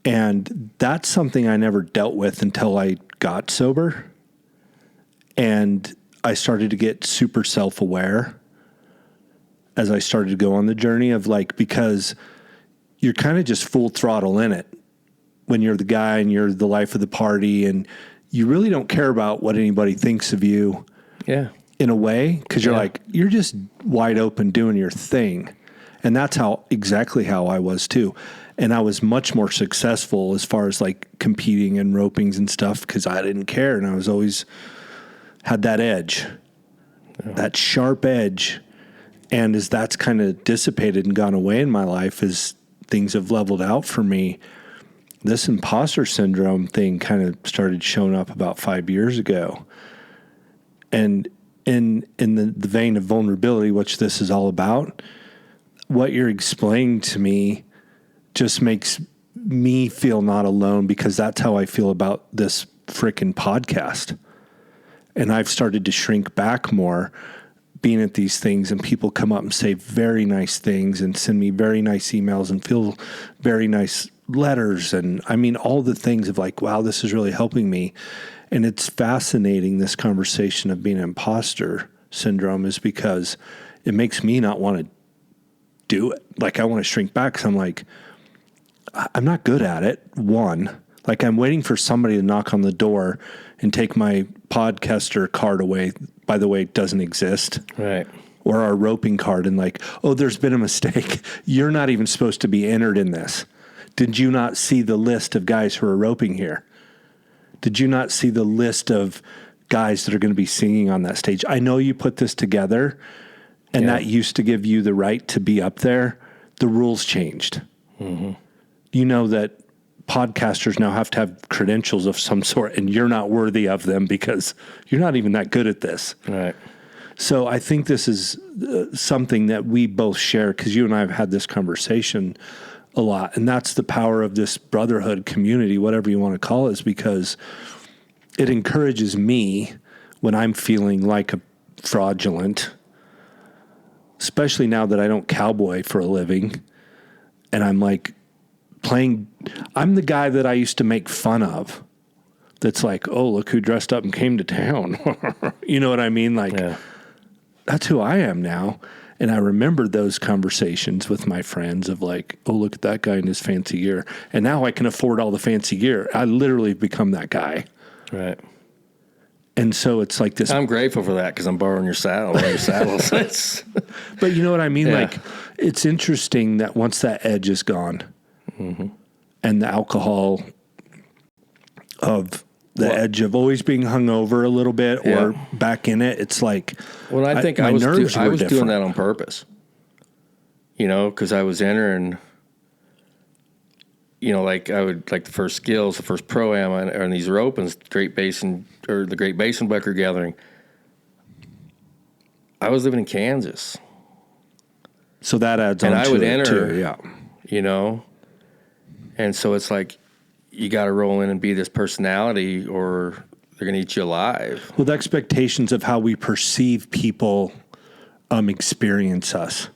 A: And that's something I never dealt with until I got sober. And I started to get super self-aware as I started to go on the journey of like, because you're kind of just full throttle in it when you're the guy and you're the life of the party, and you really don't care about what anybody thinks of you.
B: Yeah.
A: In a way, because you're like, you're just wide open doing your thing. And that's exactly how I was too. And I was much more successful as far as like competing and ropings and stuff because I didn't care. And I was always had that edge, that sharp edge. And as that's kind of dissipated and gone away in my life, as things have leveled out for me, this imposter syndrome thing kind of started showing up about 5 years ago. And in the vein of vulnerability, which this is all about, what you're explaining to me just makes me feel not alone because that's how I feel about this frickin' podcast. And I've started to shrink back more being at these things, and people come up and say very nice things and send me very nice emails and feel very nice letters. And I mean, all the things of like, wow, this is really helping me. And it's fascinating, this conversation of being an imposter syndrome, is because it makes me not want to do it. Like I want to shrink back because I'm like, I'm not good at it. One, like I'm waiting for somebody to knock on the door and take my podcaster card away. By the way, it doesn't exist.
B: Right.
A: Or our roping card, and like, oh, there's been a mistake. You're not even supposed to be entered in this. Did you not see the list of guys who are roping here? Did you not see the list of guys that are going to be singing on that stage? I know you put this together, and that used to give you the right to be up there. The rules changed. Mm-hmm. You know that podcasters now have to have credentials of some sort, and you're not worthy of them because you're not even that good at this.
B: Right.
A: So I think this is something that we both share because you and I have had this conversation a lot. And that's the power of this brotherhood community, whatever you want to call it, is because it encourages me when I'm feeling like a fraudulent, especially now that I don't cowboy for a living and I'm like I'm the guy that I used to make fun of. That's like, oh, look who dressed up and came to town. You know what I mean? Like, that's who I am now. And I remembered those conversations with my friends of like, oh, look at that guy in his fancy gear. And now I can afford all the fancy gear. I literally become that guy.
B: Right.
A: And so it's like this.
B: I'm grateful for that because I'm borrowing your saddle. One of your saddles.
A: But you know what I mean? Yeah. Like, it's interesting that once that edge is gone and the alcohol of the edge of always being hungover a little bit or back in it, it's like,
B: well, I think I was doing that on purpose, you know, because I was entering, you know, like I would like the first skills, the first pro-am on these opens, the Great Basin Biker Gathering. I was living in Kansas.
A: So that adds on to it, too. And I would enter,
B: you know, and so it's like, you got to roll in and be this personality or they're going to eat you alive.
A: Well, the expectations of how we perceive people experience us.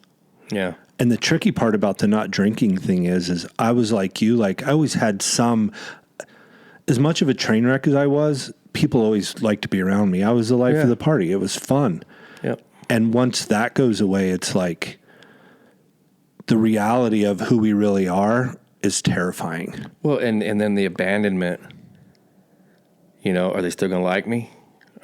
B: Yeah.
A: And the tricky part about the not drinking thing is I was like you, like I always had as much of a train wreck as I was, people always liked to be around me. I was the life of the party. It was fun.
B: Yep.
A: And once that goes away, it's like the reality of who we really are is terrifying.
B: Well, and then the abandonment, you know, are they still going to like me?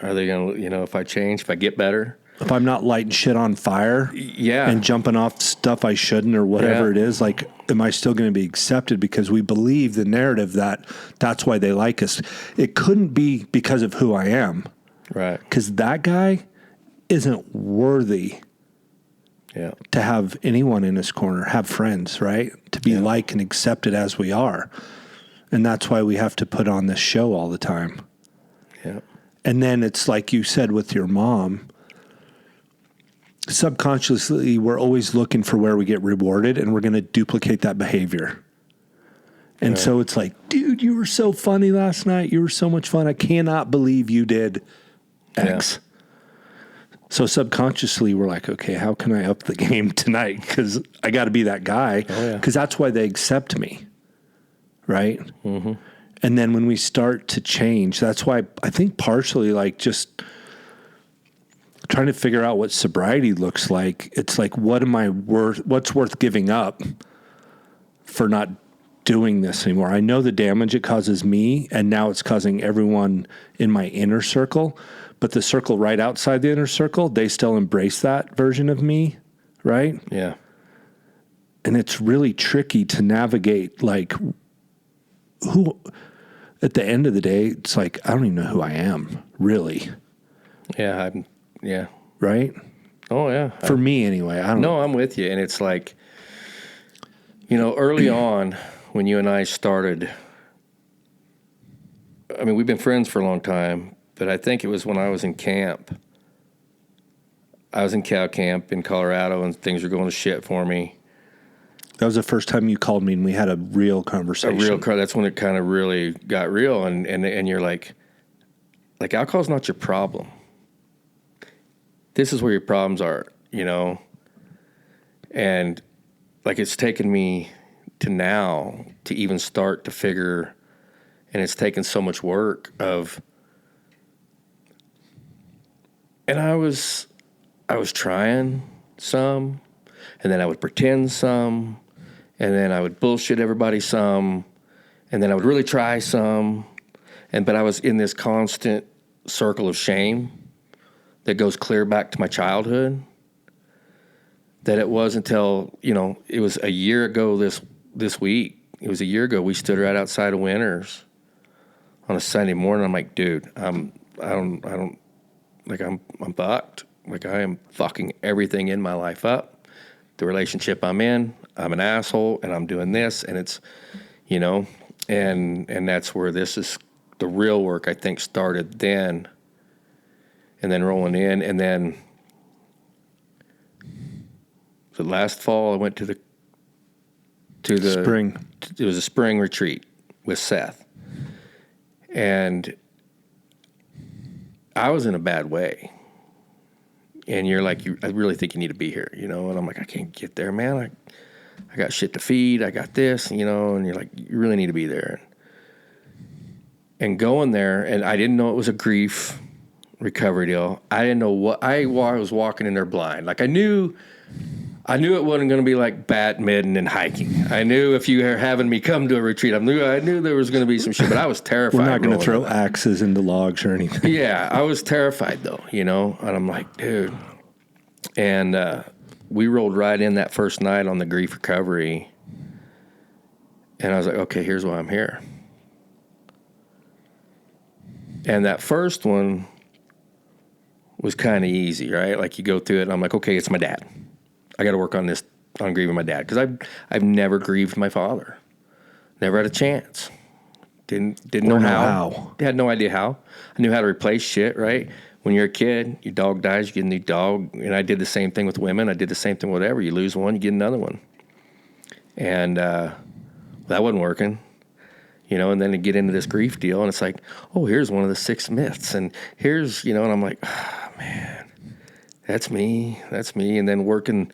B: Are they going to, you know, if I change, if I get better?
A: If I'm not lighting shit on fire and jumping off stuff I shouldn't or whatever it is, like, am I still going to be accepted because we believe the narrative that that's why they like us? It couldn't be because of who I am.
B: Right.
A: Because that guy isn't worthy to have anyone in his corner, have friends, right? To be liked and accepted as we are. And that's why we have to put on this show all the time.
B: Yeah.
A: And then it's like you said with your mom, subconsciously we're always looking for where we get rewarded and we're going to duplicate that behavior. And so it's like, dude, you were so funny last night. You were so much fun. I cannot believe you did X. So subconsciously, we're like, okay, how can I up the game tonight? Because I got to be that guy. Because that's why they accept me, right? Mm-hmm. And then when we start to change, that's why I think partially like just trying to figure out what sobriety looks like. It's like, what's worth giving up for not doing this anymore? I know the damage it causes me, and now it's causing everyone in my inner circle. But the circle right outside the inner circle, they still embrace that version of me, right?
B: Yeah.
A: And it's really tricky to navigate, like, who, at the end of the day, it's like, I don't even know who I am, really.
B: Yeah,
A: Right?
B: Oh, yeah.
A: For me, anyway.
B: No, I'm with you. And it's like, you know, early on, when you and I started, I mean, we've been friends for a long time, but I think it was when I was in camp. I was in cow camp in Colorado, and things were going to shit for me.
A: That was the first time you called me, and we had a real conversation.
B: That's when it kind of really got real, and you're like alcohol's not your problem. This is where your problems are, you know? And, like, it's taken me to now to even start to figure, and it's taken so much work of... And I was trying some, and then I would pretend some, and then I would bullshit everybody some, and then I would really try some, but I was in this constant circle of shame that goes clear back to my childhood. That it was until, you know, it was a year ago this week. It was a year ago. We stood right outside of Winners on a Sunday morning. I'm like, dude, I'm bucked. Like, I am fucking everything in my life up. The relationship I'm in, I'm an asshole, and I'm doing this, and it's, you know, and that's where this is, the real work, I think, started then, and then rolling in, and then the last fall I went to the
A: spring.
B: It was a spring retreat with Seth, and I was in a bad way. And you're like, I really think you need to be here, you know? And I'm like, I can't get there, man. I got shit to feed. I got this, and you're like, you really need to be there. And going there, and I didn't know it was a grief recovery deal. I didn't know what I was walking in there blind. Like I knew it wasn't going to be like badminton and hiking. I knew if you were having me come to a retreat, I knew there was going to be some shit, but I was terrified.
A: We're not going to throw axes into logs or anything.
B: Yeah, I was terrified though, and I'm like, dude. And we rolled right in that first night on the grief recovery, and I was like, okay, here's why I'm here. And that first one was kind of easy, right? Like you go through it, and I'm like, okay, it's my dad. I got to work on this, on grieving my dad, because I've never grieved my father. Never had a chance. Didn't know how. Had no idea how. I knew how to replace shit, right? When you're a kid, your dog dies, you get a new dog. And I did the same thing with women. I did the same thing with whatever. You lose one, you get another one. And that wasn't working. And then to get into this grief deal, and it's like, oh, here's one of the 6 myths, and here's, and I'm like, oh, man, that's me. And then working,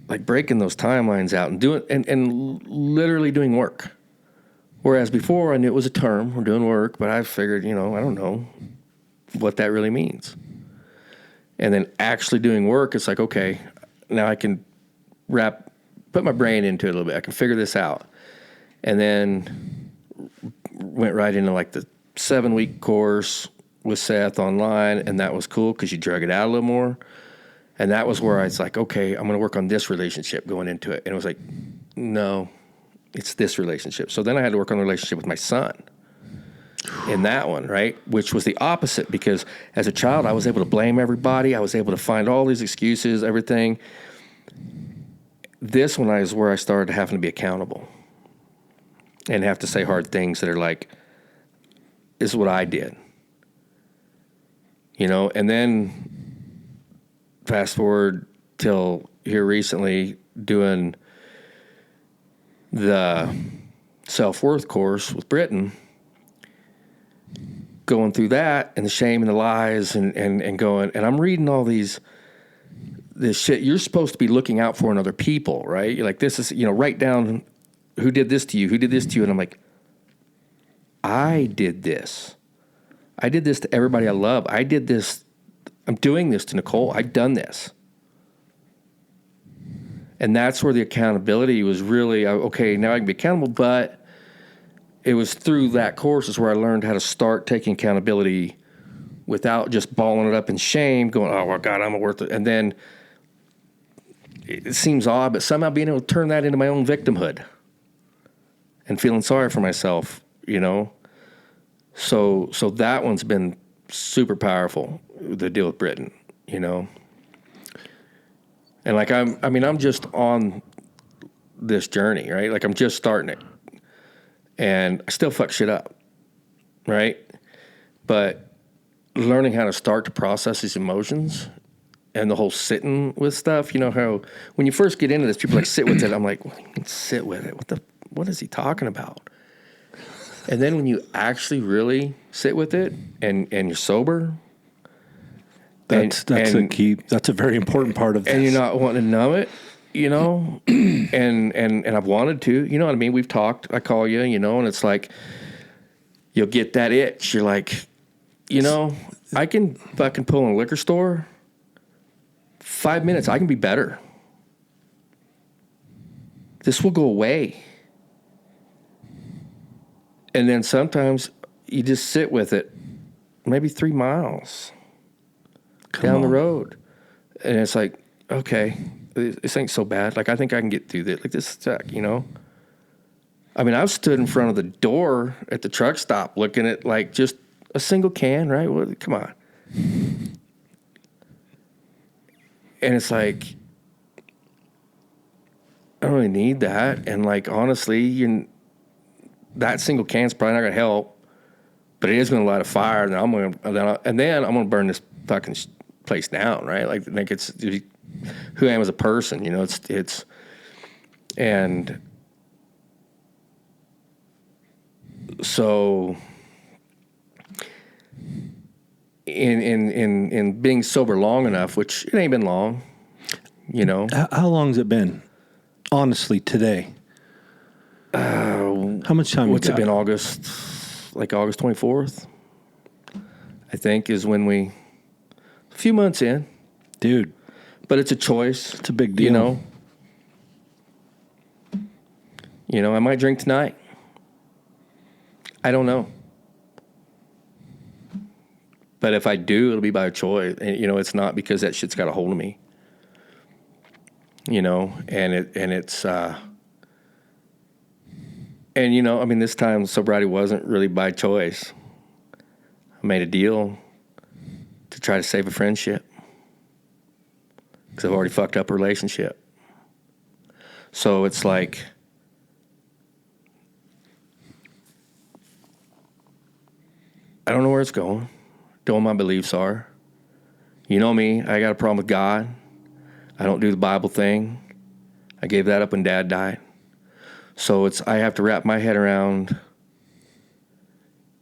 B: like breaking those timelines out and doing, and literally doing work. Whereas before I knew it was a term, we're doing work, but I figured, I don't know what that really means. And then actually doing work, it's like, okay, now I can put my brain into it a little bit. I can figure this out. And then went right into like the 7-week course with Seth online, and that was cool because you drug it out a little more. And that was where I was like, okay, I'm going to work on this relationship going into it. And it was like, no, it's this relationship. So then I had to work on the relationship with my son in that one, right? Which was the opposite, because as a child, I was able to blame everybody. I was able to find all these excuses, everything. This one is where I started having to be accountable and have to say hard things that are like, this is what I did. And then fast forward till here recently doing the self-worth course with Britton, going through that and the shame and the lies and going, and I'm reading all this shit you're supposed to be looking out for in other people, right? You're like, this is, write down who did this to you, and I'm like, I did this. I did this to everybody I love. I did this. I'm doing this to Nicole. I've done this. And that's where the accountability was really, okay, now I can be accountable, but it was through that course is where I learned how to start taking accountability without just balling it up in shame, going, oh, well, God, I'm worth it. And then it seems odd, but somehow being able to turn that into my own victimhood and feeling sorry for myself, So that one's been super powerful, the deal with Britton, And like I'm just on this journey, right? Like I'm just starting it. And I still fuck shit up, right? But learning how to start to process these emotions and the whole sitting with stuff, how when you first get into this, people like sit with it. I'm like, well, sit with it. What is he talking about? And then when you actually really sit with it and you're sober,
A: that's a key. That's a very important part of this.
B: And you're not wanting to numb it, and I've wanted to, you know what I mean? We've talked, I call you, and it's like, you'll get that itch. You're like, I can fucking pull in a liquor store, 5 minutes, I can be better. This will go away. And then sometimes you just sit with it, maybe 3 miles down the road. And it's like, okay, this ain't so bad. Like, I think I can get through this. Like, this is, I mean, I've stood in front of the door at the truck stop looking at, like, just a single can, right? Well, come on. And it's like, I don't really need that. And, like, honestly, that single can's probably not going to help, but it is going to light a fire, and then I'm going to burn this fucking place down, right? Like it's who I am as a person, it's and so in being sober long enough, which it ain't been long,
A: How long has it been Honestly, today. How much time?
B: What's it been? August 24th, I think, is when a few months in.
A: Dude.
B: But it's a choice.
A: It's a big deal.
B: I might drink tonight. I don't know. But if I do, it'll be by choice. And, it's not because that shit's got a hold of me. This time sobriety wasn't really by choice. I made a deal to try to save a friendship because I've already fucked up a relationship. So it's like, I don't know where it's going. Don't know what my beliefs are. You know me, I got a problem with God. I don't do the Bible thing. I gave that up when Dad died. So I have to wrap my head around,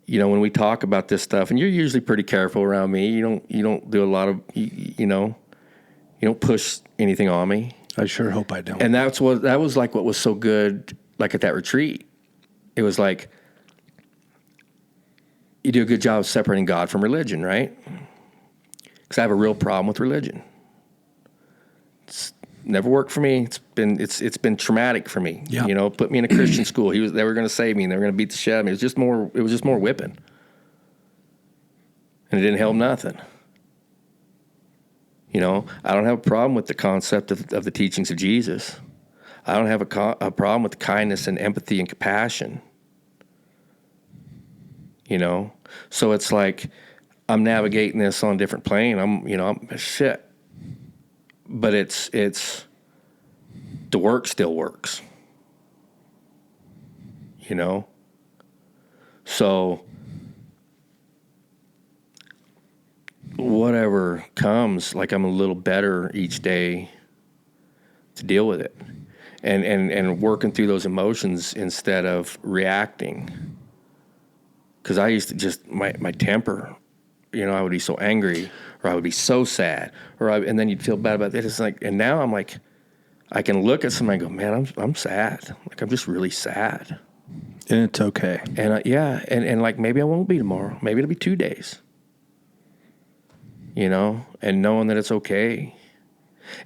B: when we talk about this stuff, and you're usually pretty careful around me. You don't do a lot of, you don't push anything on me.
A: I sure hope I don't.
B: And that was like what was so good, like at that retreat. It was like, you do a good job of separating God from religion, right? Because I have a real problem with religion. It's never worked for me. It's been traumatic for me.
A: Yeah.
B: Put me in a Christian school. They were going to save me, and they were going to beat the shit out of me. It was just more whipping, and it didn't help nothing. I don't have a problem with the concept of the teachings of Jesus. I don't have a problem with the kindness and empathy and compassion. So it's like I'm navigating this on a different plane. I'm shit. But it's the work still works. So whatever comes, like I'm a little better each day to deal with it. And working through those emotions instead of reacting. Because I used to just, my temper, I would be so angry, or I would be so sad, and then you'd feel bad about it. It's like, and now I'm like, I can look at somebody and go, man, I'm sad. Like, I'm just really sad.
A: And it's okay.
B: And and like, maybe I won't be tomorrow. Maybe it'll be 2 days. And knowing that it's okay.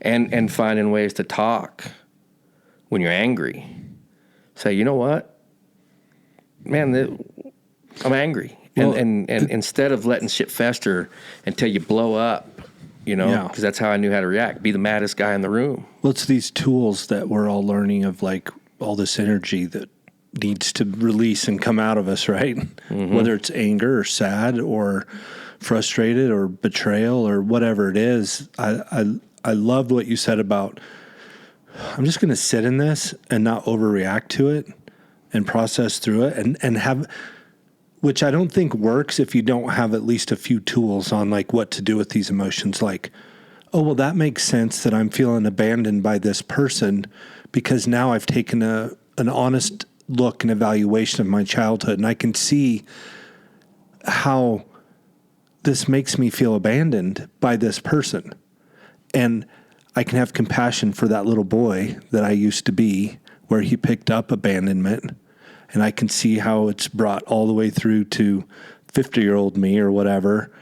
B: And finding ways to talk when you're angry. Say, you know what? Man, I'm angry.
A: Well,
B: and instead of letting shit fester until you blow up, because that's how I knew how to react. Be the maddest guy in the room.
A: Well, it's these tools that we're all learning of, like all this energy that needs to release and come out of us, right? Mm-hmm. Whether it's anger or sad or frustrated or betrayal or whatever it is. I loved what you said about, I'm just going to sit in this and not overreact to it and process through it and have, which I don't think works if you don't have at least a few tools on like what to do with these emotions. Like, oh, well, that makes sense that I'm feeling abandoned by this person because now I've taken an honest look and evaluation of my childhood, and I can see how this makes me feel abandoned by this person. And I can have compassion for that little boy that I used to be, where he picked up abandonment. And I can see how it's brought all the way through to 50-year-old me or whatever.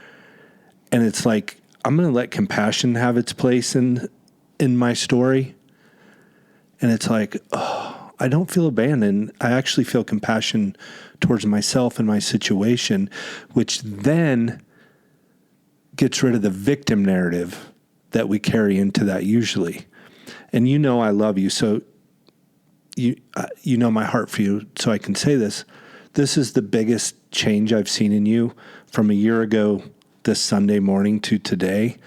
A: And it's like, I'm going to let compassion have its place in my story. And it's like, oh, I don't feel abandoned. I actually feel compassion towards myself and my situation, which then gets rid of the victim narrative that we carry into that usually. And I love you, so you know my heart for you, so I can say this. This is the biggest change I've seen in you from a year ago this Sunday morning to today,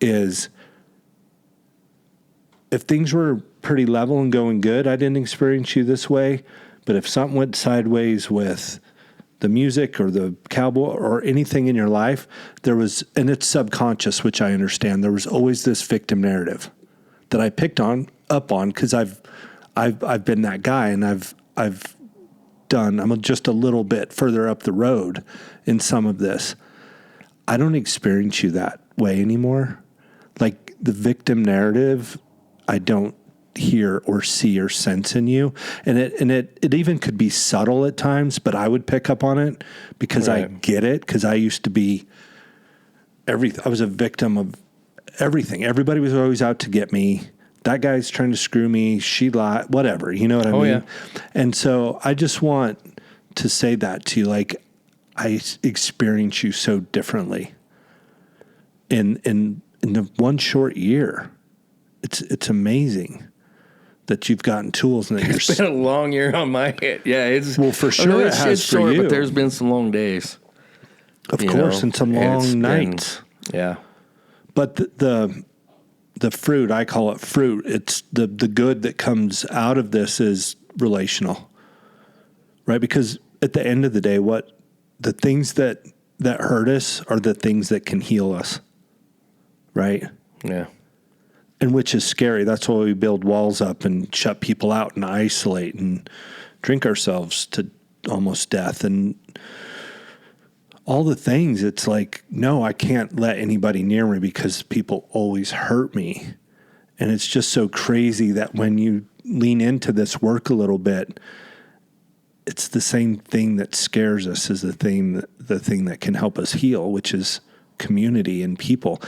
A: is if things were pretty level and going good, I didn't experience you this way. But if something went sideways with the music or the Cowboy or anything in your life, there was, and it's subconscious, which I understand, there was always this victim narrative that I picked up on because I've been that guy, and I'm just a little bit further up the road in some of this. I don't experience you that way anymore. Like the victim narrative, I don't hear or see or sense in you. And it even could be subtle at times, but I would pick up on it because I get it. Because I used to be I was a victim of everything. Everybody was always out to get me. That guy's trying to screw me. She lied, whatever. You know what I mean? Yeah. And so I just want to say that to you. Like, I experience you so differently in the one short year. It's amazing that you've gotten tools and that
B: it's been a long year on my head. Yeah, it's
A: well for sure. It has for short, you,
B: but there's been some long days,
A: of course, and some long nights.
B: Yeah,
A: but the fruit, I call it fruit. It's the good that comes out of this is relational, right? Because at the end of the day, what the things that hurt us are the things that can heal us, right?
B: Yeah.
A: And which is scary. That's why we build walls up and shut people out and isolate and drink ourselves to almost death and all the things. It's like, no, I can't let anybody near me because people always hurt me. And it's just so crazy that when you lean into this work a little bit, it's the same thing that scares us as the thing that can help us heal, which is community and people.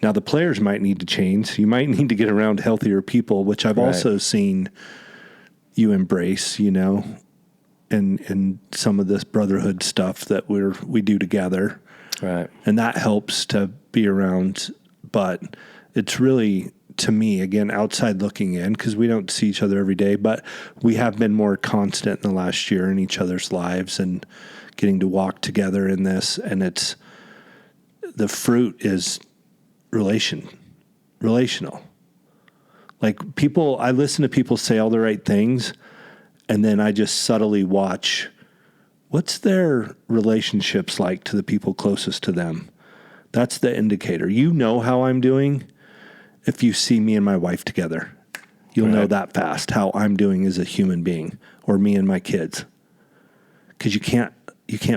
A: Now, the players might need to change. You might need to get around healthier people, which I've also seen you embrace, you know, and some of this brotherhood stuff that we do together.
B: Right.
A: And that helps to be around. But it's really, to me, again, outside looking in, because we don't see each other every day, but we have been more constant in the last year in each other's lives and getting to walk together in this. And the fruit is relational. Like I listen to people say all the right things, and then I just subtly watch what's their relationships like to the people closest to them. That's the indicator. You know how I'm doing if you see me and my wife together. You'll know that fast how I'm doing as a human being, or me and my kids. Because you can't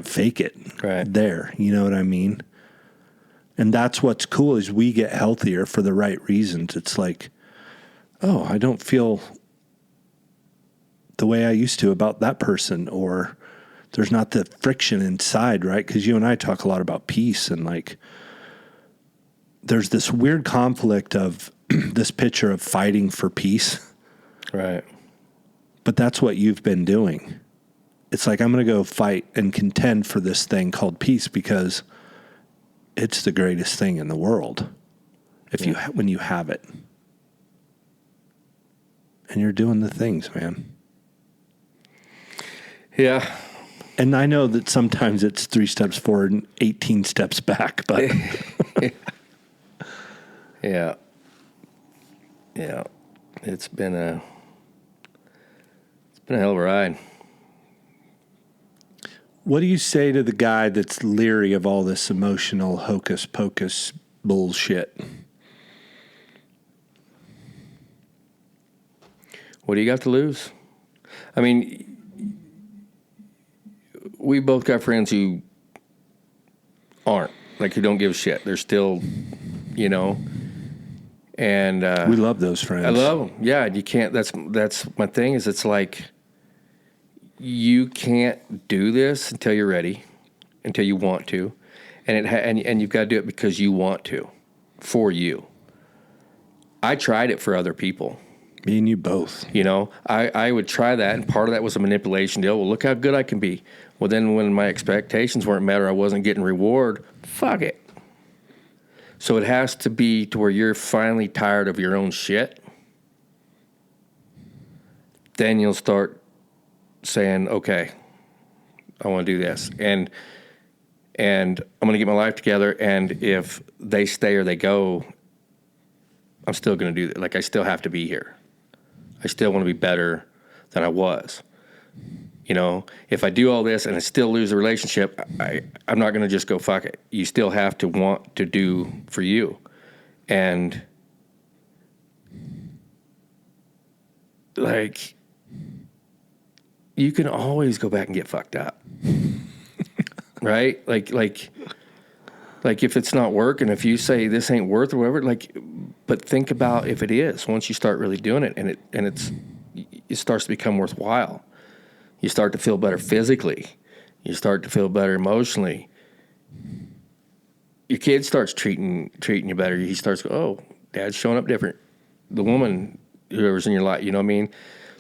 A: fake it there. You know what I mean? And that's what's cool is we get healthier for the right reasons. It's like, oh, I don't feel the way I used to about that person, or there's not the friction inside, right? Because you and I talk a lot about peace, and like there's this weird conflict of this picture of fighting for peace.
B: Right.
A: But that's what you've been doing. It's like, I'm going to go fight and contend for this thing called peace because it's the greatest thing in the world when you have it. And you're doing the things, man.
B: Yeah.
A: And I know that sometimes it's 3 steps forward and 18 steps back, but
B: yeah. It's been a hell of a ride.
A: What do you say to the guy that's leery of all this emotional hocus pocus bullshit?
B: What do you got to lose? I mean, we both got friends who aren't, like, who don't give a shit. They're still, you know, and
A: we love those friends.
B: I love them. Yeah, you can't. That's my thing. Is it's like, you can't do this until you're ready, until you want to, and you've got to do it because you want to, for you. I tried it for other people.
A: Me and you both.
B: You know, I would try that, and part of that was a manipulation deal. Well, look how good I can be. Well, then when my expectations weren't met or I wasn't getting reward, fuck it. So it has to be to where you're finally tired of your own shit. Then you'll start saying, okay, I want to do this. And I'm going to get my life together. And if they stay or they go, I'm still going to do that. Like, I still have to be here. I still want to be better than I was. You know, if I do all this and I still lose the relationship, I'm not going to just go, fuck it. You still have to want to do for you. And, like, you can always go back and get fucked up. Right? Like if it's not working, if you say this ain't worth or whatever, like, But think about if it is, once you start really doing it, and it starts to become worthwhile. You start to feel better physically. You start to feel better emotionally. Your kid starts treating you better. He starts going, oh, Dad's showing up different. The woman, whoever's in your life, you know what I mean?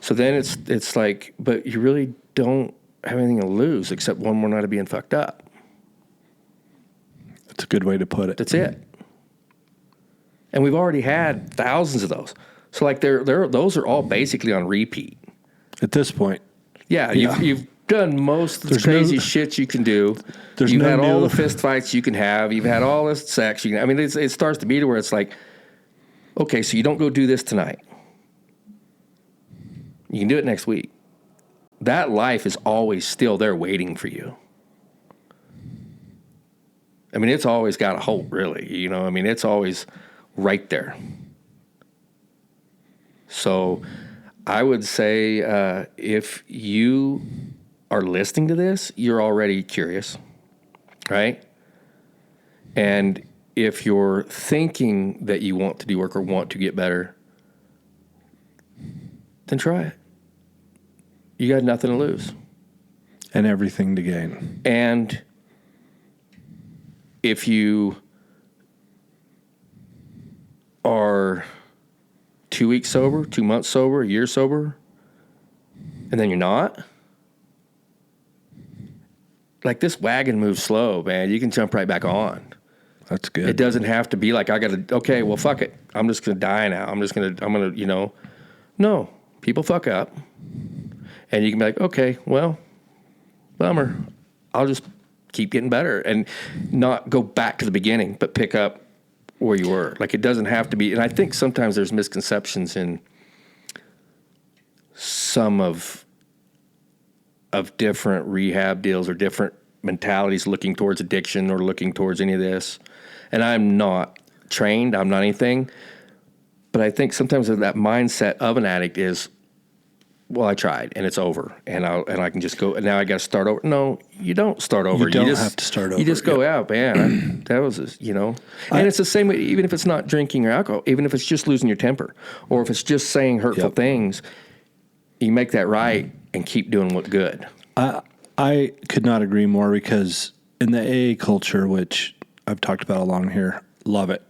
B: So then it's like, but you really don't have anything to lose except one more night of being fucked up.
A: That's a good way to put it.
B: That's it. And we've already had thousands of those. So like those are all basically on repeat.
A: At this point.
B: Yeah. You've done most of the crazy shit you can do. You've had all the fist fights you can have. You've had all this sex. It starts to be to where it's like, okay, so you don't go do this tonight. You can do it next week. That life is always still there waiting for you. I mean, it's always got a hope, really. You know, I mean, it's always right there. So I would say if you are listening to this, you're already curious, right? And if you're thinking that you want to do work or want to get better, then try it. You got nothing to lose.
A: And everything to gain.
B: And if you are 2 weeks sober, 2 months sober, a year sober, and then you're not, like this wagon moves slow, man. You can jump right back on.
A: That's good.
B: It doesn't have to be like, okay, well, fuck it. I'm just going to die now. I'm going to, no, people fuck up. And you can be like, okay, well, bummer. I'll just keep getting better and not go back to the beginning, but pick up where you were. Like it doesn't have to be. And I think sometimes there's misconceptions in some of different rehab deals or different mentalities looking towards addiction or looking towards any of this. And I'm not trained. I'm not anything. But I think sometimes that mindset of an addict is, well, I tried and it's over, and I can just go. And now I got to start over. No, you don't start over.
A: You don't have to start over.
B: You just go out, man. That was, And it's the same way. Even if it's not drinking or alcohol, even if it's just losing your temper, or if it's just saying hurtful things, you make that right and keep doing what's good.
A: I could not agree more, because in the AA culture, which I've talked about along here, love it.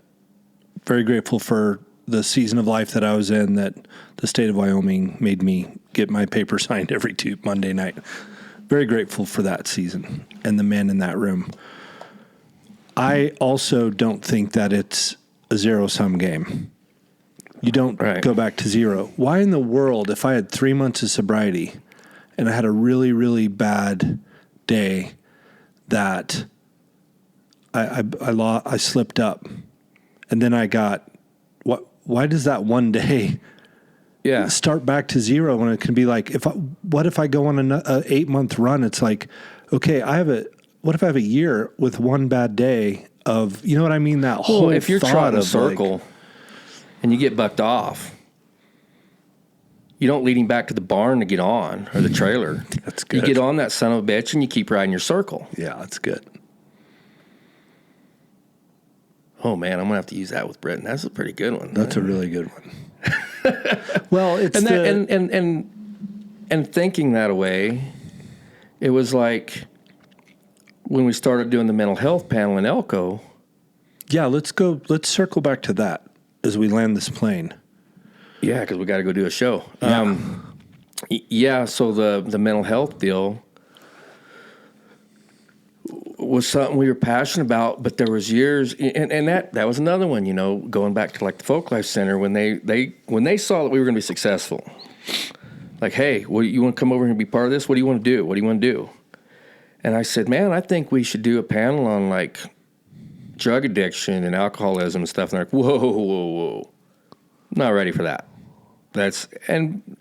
A: Very grateful for the season of life that I was in, that the state of Wyoming made me get my paper signed every Monday night. Very grateful for that season and the men in that room. I also don't think that it's a zero-sum game. You don't go back to zero. Why in the world, if I had 3 months of sobriety and I had a really, really bad day that I slipped up, and then I got, why does that one day start back to zero when it can be like, what if I go on an 8-month run? It's like, okay, what if I have a year with one bad day of, you know what I mean? That whole
B: if you're
A: thought
B: trotting a
A: of
B: circle and you get bucked off, you don't lead him back to the barn to get on, or the trailer.
A: That's good.
B: You get on that son of a bitch and you keep riding your circle.
A: Yeah, that's good.
B: Oh man, I'm gonna have to use that with Britton. That's a pretty good one.
A: That's a really good one. Well, it's
B: and thinking that way, it was like when we started doing the mental health panel in Elko.
A: Yeah, let's circle back to that as we land this plane.
B: Yeah, because we got to go do a show. So the mental health deal was something we were passionate about, but there was years, and that was another one, going back to like the Folk Life Center, when they saw that we were going to be successful, like, hey, you want to come over here and be part of this? What do you want to do? What do you want to do? And I said, man, I think we should do a panel on like drug addiction and alcoholism and stuff. And they're like, whoa. Not ready for that. And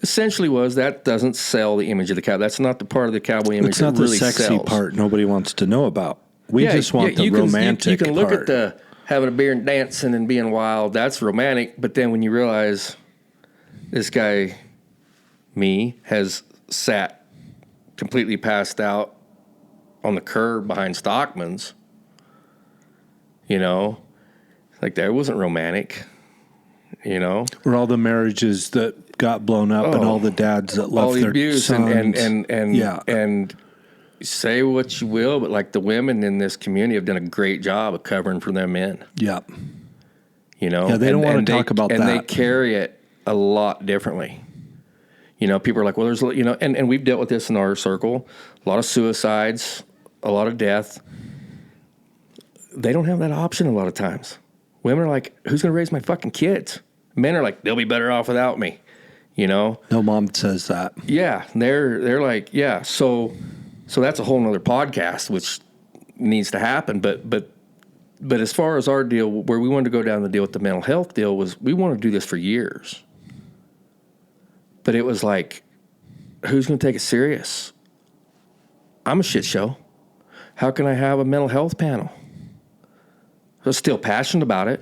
B: essentially that doesn't sell the image of the cowboy. That's not the part of the cowboy image that really sells.
A: It's not the sexy part nobody wants to know about. We just want the romantic part.
B: You can look at the having a beer and dancing and being wild. That's romantic. But then when you realize this guy, me, has sat completely passed out on the curb behind Stockman's, like that wasn't romantic. you know,
A: or all the marriages that got blown up and all the dads that left
B: all the
A: their
B: abuse
A: sons.
B: and say what you will, but like the women in this community have done a great job of covering for their men.
A: Yep.
B: You know,
A: yeah, they don't want to talk about that.
B: And they carry it a lot differently. You know, people are like, well, there's, you know, and we've dealt with this in our circle, a lot of suicides, a lot of death. They don't have that option a lot of times. Women are like, who's going to raise my fucking kids? Men are like, they'll be better off without me, you know?
A: No mom says that.
B: Yeah, they're like, yeah, so that's a whole nother podcast, which needs to happen. But as far as our deal, where we wanted to go down the deal with the mental health deal was we wanted to do this for years. But it was like, who's going to take it serious? I'm a shit show. How can I have a mental health panel? I was still passionate about it.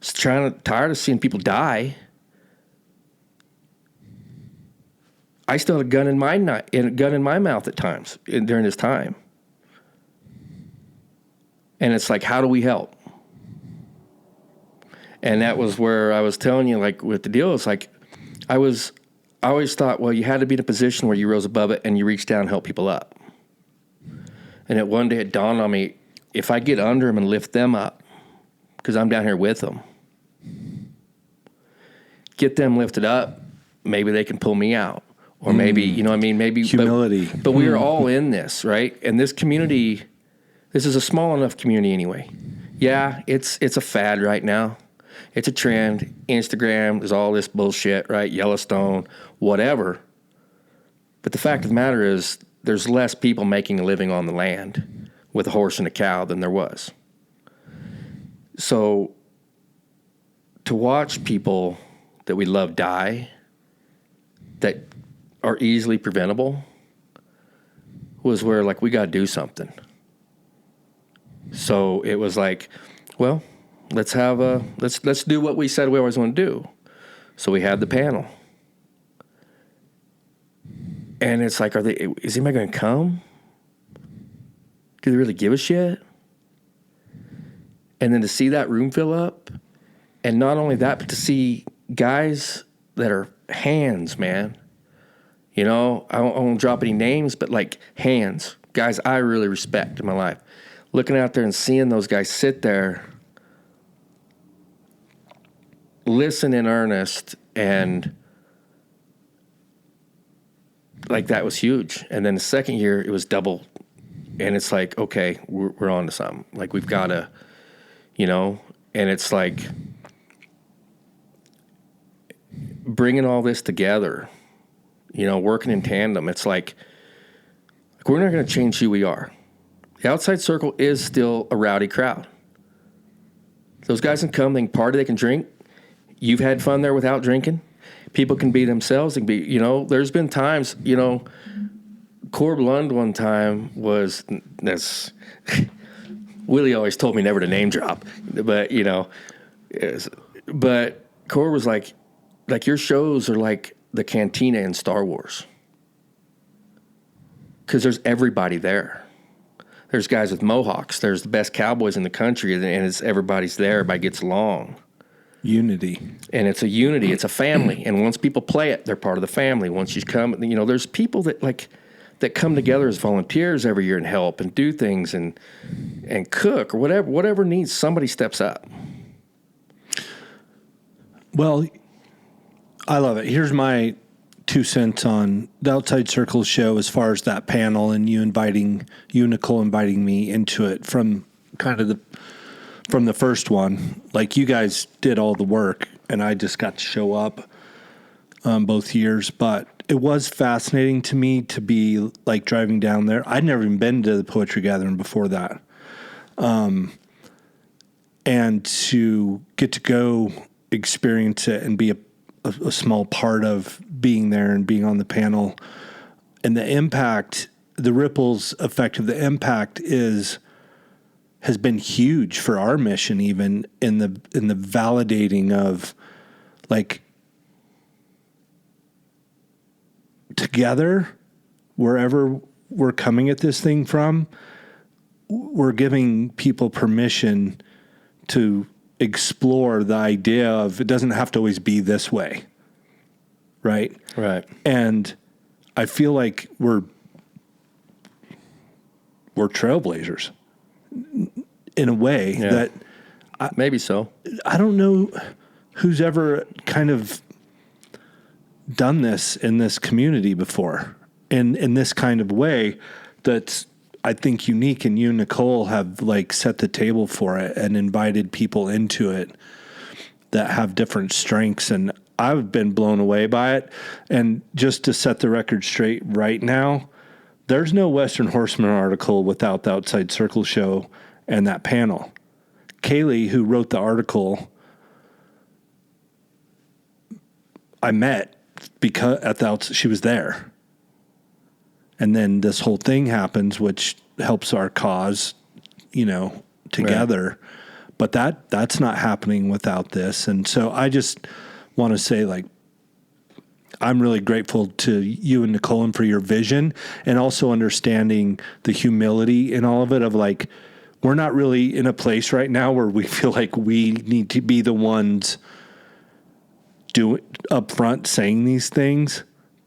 B: Tired of seeing people die. I still had a gun in my mouth at times during this time. And it's like, how do we help? And that was where I was telling you, like, with the deal, it's like, I always thought, well, you had to be in a position where you rose above it and you reached down and help people up. And one day it dawned on me, if I get under them and lift them up, because I'm down here with them, get them lifted up, maybe they can pull me out. Or maybe, you know what I mean? Maybe
A: humility.
B: But we are all in this, right? And this community, this is a small enough community anyway. Yeah, it's a fad right now. It's a trend. Instagram, there's all this bullshit, right? Yellowstone, whatever. But the fact of the matter is, there's less people making a living on the land with a horse and a cow than there was. So to watch people that we love die, that are easily preventable, was where, like, we got to do something. So it was like, well, let's do what we said we always want to do. So we had the panel. And it's like, is anybody going to come? Do they really give a shit? And then to see that room fill up, and not only that, but to see guys that are hands, man. You know, I won't drop any names, but like hands, guys I really respect in my life. Looking out there and seeing those guys sit there, listen in earnest, and like that was huge. And then the second year, it was double. And it's like, okay, we're on to something. Like, we've got to, you know, and it's like bringing all this together, you know, working in tandem. It's like we're not going to change who we are. The outside circle is still a rowdy crowd. Those guys can come, they can party, they can drink. You've had fun there without drinking. People can be themselves. They can be, you know, there's been times, you know, Corb Lund one time was, that's, Willie always told me never to name drop, but, you know, but Corb was like your shows are like the cantina in Star Wars. Because there's everybody there. There's guys with mohawks. There's the best cowboys in the country, and everybody's there. Everybody gets along.
A: Unity.
B: And it's a unity. It's a family. And once people play it, they're part of the family. Once you come, you know, there's people that come together as volunteers every year and help and do things and cook or whatever needs. Somebody steps up.
A: Well, I love it. Here's my 2 cents on the Outside Circle show as far as that panel and you, Nicole, inviting me into it from the first one. Like, you guys did all the work and I just got to show up both years, but it was fascinating to me to be like driving down there. I'd never even been to the poetry gathering before that. And to get to go experience it and be a small part of being there and being on the panel, and the impact, the ripples effect of the impact has been huge for our mission, even in the validating of, like, together, wherever we're coming at this thing from, we're giving people permission to explore the idea of it doesn't have to always be this way. Right.
B: Right.
A: And I feel like we're trailblazers in a way that
B: maybe so.
A: I don't know who's ever kind of done this in this community before in this kind of way that's, I think, unique, and you and Nicole have like set the table for it and invited people into it that have different strengths. And I've been blown away by it. And just to set the record straight right now, there's no Western Horseman article without the Outside Circle show and that panel. Kaylee, who wrote the article, I met because she was there. And then this whole thing happens, which helps our cause, together. Right. But that's not happening without this. And so I just want to say, like, I'm really grateful to you and Nicole and for your vision, and also understanding the humility in all of it of like, we're not really in a place right now where we feel like we need to be the ones up front saying these things,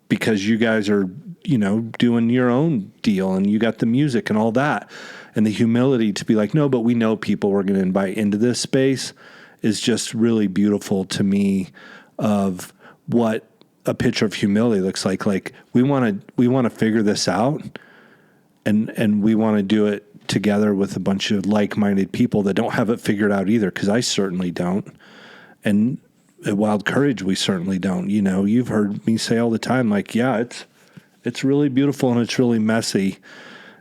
A: because you guys are, doing your own deal and you got the music and all that. And the humility to be like, no, but we know people we're going to invite into this space is just really beautiful to me, of what a picture of humility looks like. Like, we want to figure this out, and we want to do it together with a bunch of like-minded people that don't have it figured out either, because I certainly don't. And at Wild Courage, we certainly don't. You've heard me say all the time, like, yeah, it's really beautiful and it's really messy,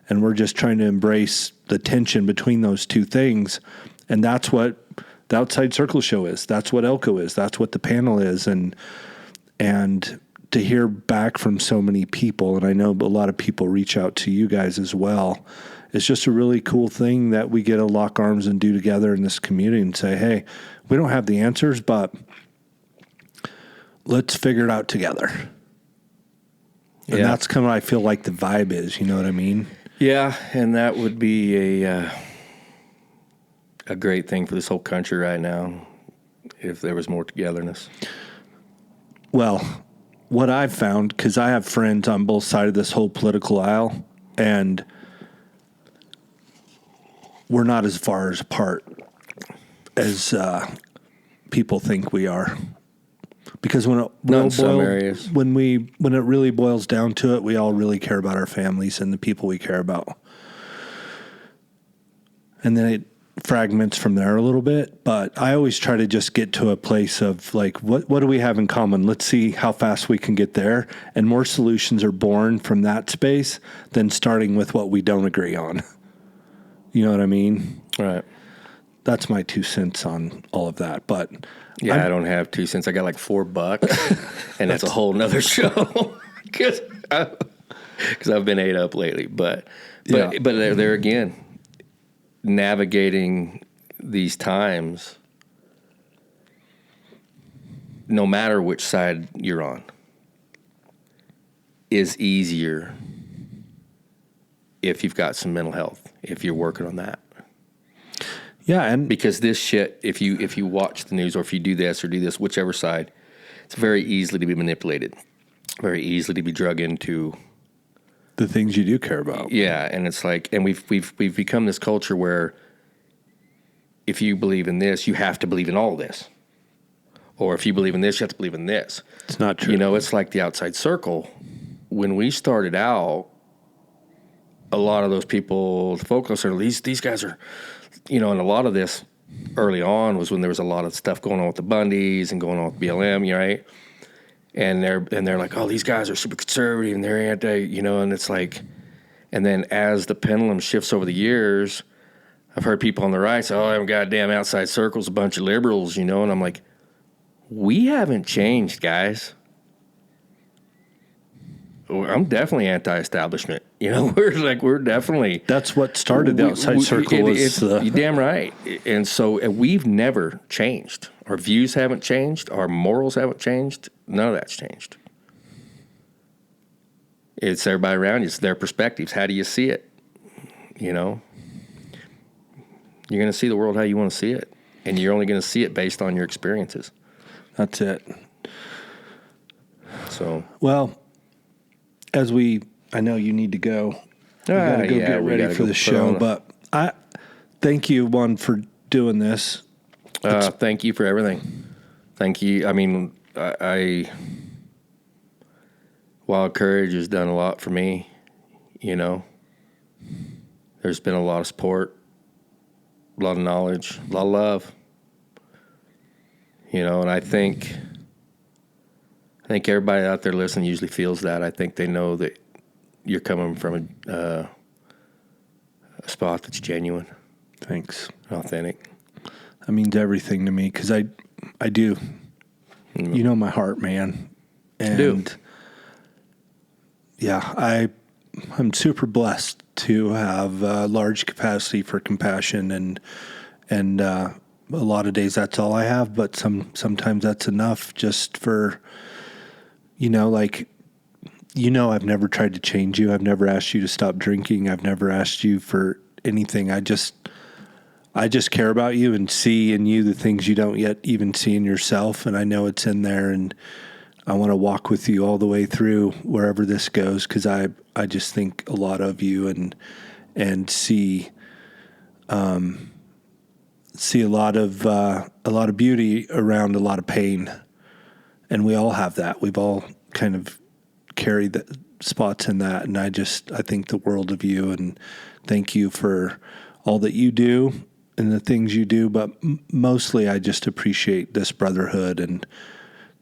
A: and we're just trying to embrace the tension between those two things. And that's what the Outside Circle show is. That's what Elko is. That's what the panel is. And to hear back from so many people, and I know a lot of people reach out to you guys as well, it's just a really cool thing that we get to lock arms and do together in this community and say, hey, we don't have the answers, but let's figure it out together. And that's kind of what I feel like the vibe is, you know what I mean?
B: Yeah, and that would be a great thing for this whole country right now, if there was more togetherness.
A: Well, what I've found, because I have friends on both sides of this whole political aisle, and we're not as far apart as people think we are. Because when it really boils down to it, we all really care about our families and the people we care about. And then it fragments from there a little bit, but I always try to just get to a place of like, what do we have in common? Let's see how fast we can get there. And more solutions are born from that space than starting with what we don't agree on. You know what I mean?
B: Right.
A: That's my 2 cents on all of that. But
B: yeah, I don't have 2 cents. I got like $4, and that's a whole nother show because I've been ate up lately. But there again, navigating these times, no matter which side you're on, is easier if you've got some mental health, if you're working on that.
A: Yeah, and
B: because this shit, if you watch the news or if you do this or do this, whichever side, it's very easily to be manipulated, very easily to be drug into
A: the things you do care about.
B: Yeah, and it's like, and we've become this culture where if you believe in this, you have to believe in all this, or if you believe in this, you have to believe in this.
A: It's not true.
B: It's like the Outside Circle. When we started out, a lot of those people, the focus are these guys are. And a lot of this early on was when there was a lot of stuff going on with the Bundys and going on with BLM, right? And they're like, oh, these guys are super conservative and they're anti, and it's like, and then as the pendulum shifts over the years, I've heard people on the right say, oh, I'm goddamn Outside Circle's a bunch of liberals, and I'm like, we haven't changed, guys. I'm definitely anti-establishment. We're definitely.
A: That's what started the Outside Circle.
B: You're damn right. And so we've never changed. Our views haven't changed. Our morals haven't changed. None of that's changed. It's everybody around you. It's their perspectives. How do you see it? You're going to see the world how you want to see it. and you're only going to see it based on your experiences.
A: That's it.
B: So,
A: well, I know you need to go. You got to go get ready for the show, but I thank you, for doing this.
B: Thank you for everything. Thank you. I mean, Wild Courage has done a lot for me, There's been a lot of support, a lot of knowledge, a lot of love, and I think everybody out there listening usually feels that. I think they know that you're coming from a spot that's genuine.
A: Thanks.
B: Authentic.
A: That means everything to me, because I do. You know my heart, man. And
B: do.
A: Yeah, I'm super blessed to have a large capacity for compassion, and a lot of days that's all I have, but sometimes that's enough just for, I've never tried to change you. I've never asked you to stop drinking. I've never asked you for anything. I just care about you and see in you the things you don't yet even see in yourself. And I know it's in there, and I want to walk with you all the way through wherever this goes. 'Cause I just think a lot of you and see a lot of beauty around a lot of pain. And we all have that. We've all kind of carried the spots in that. And I think the world of you, and thank you for all that you do and the things you do. But mostly I just appreciate this brotherhood and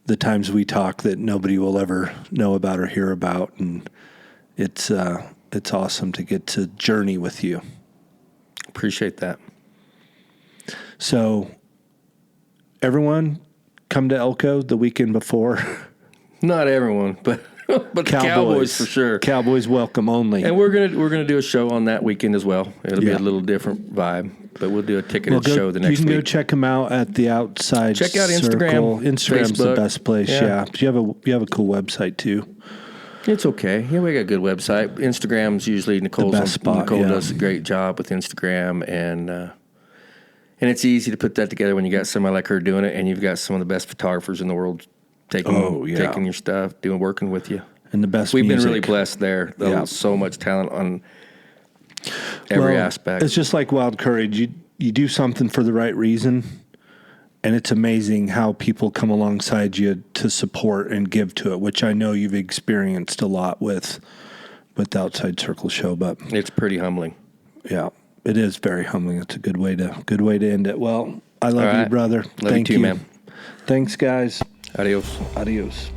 A: the times we talk that nobody will ever know about or hear about. And it's awesome to get to journey with you.
B: Appreciate that.
A: So everyone come to Elko the weekend before.
B: Not everyone, but the Cowboys for sure.
A: Cowboys welcome only.
B: And we're gonna do a show on that weekend as well. It'll be a little different vibe, but we'll do a ticketed show the next week.
A: You can go check them out at the Outside
B: Check out
A: Circle.
B: Instagram.
A: Instagram's
B: Facebook.
A: the best place. Yeah. You have a cool website too.
B: It's okay. Yeah, we got a good website. Instagram's usually Nicole's
A: the best spot.
B: Nicole does a great job with Instagram, and it's easy to put that together when you got somebody like her doing it, and you've got some of the best photographers in the world taking your stuff, working with you.
A: And the best
B: We've
A: music.
B: been really blessed there. So much talent on every aspect.
A: It's just like Wild Courage. You do something for the right reason, and it's amazing how people come alongside you to support and give to it, which I know you've experienced a lot with the Outside Circle show. But
B: it's pretty humbling.
A: Yeah, it is very humbling. It's a good way to end it. Well, I love you, brother.
B: Love you too, man.
A: Thanks, guys.
B: Adios.
A: Adios.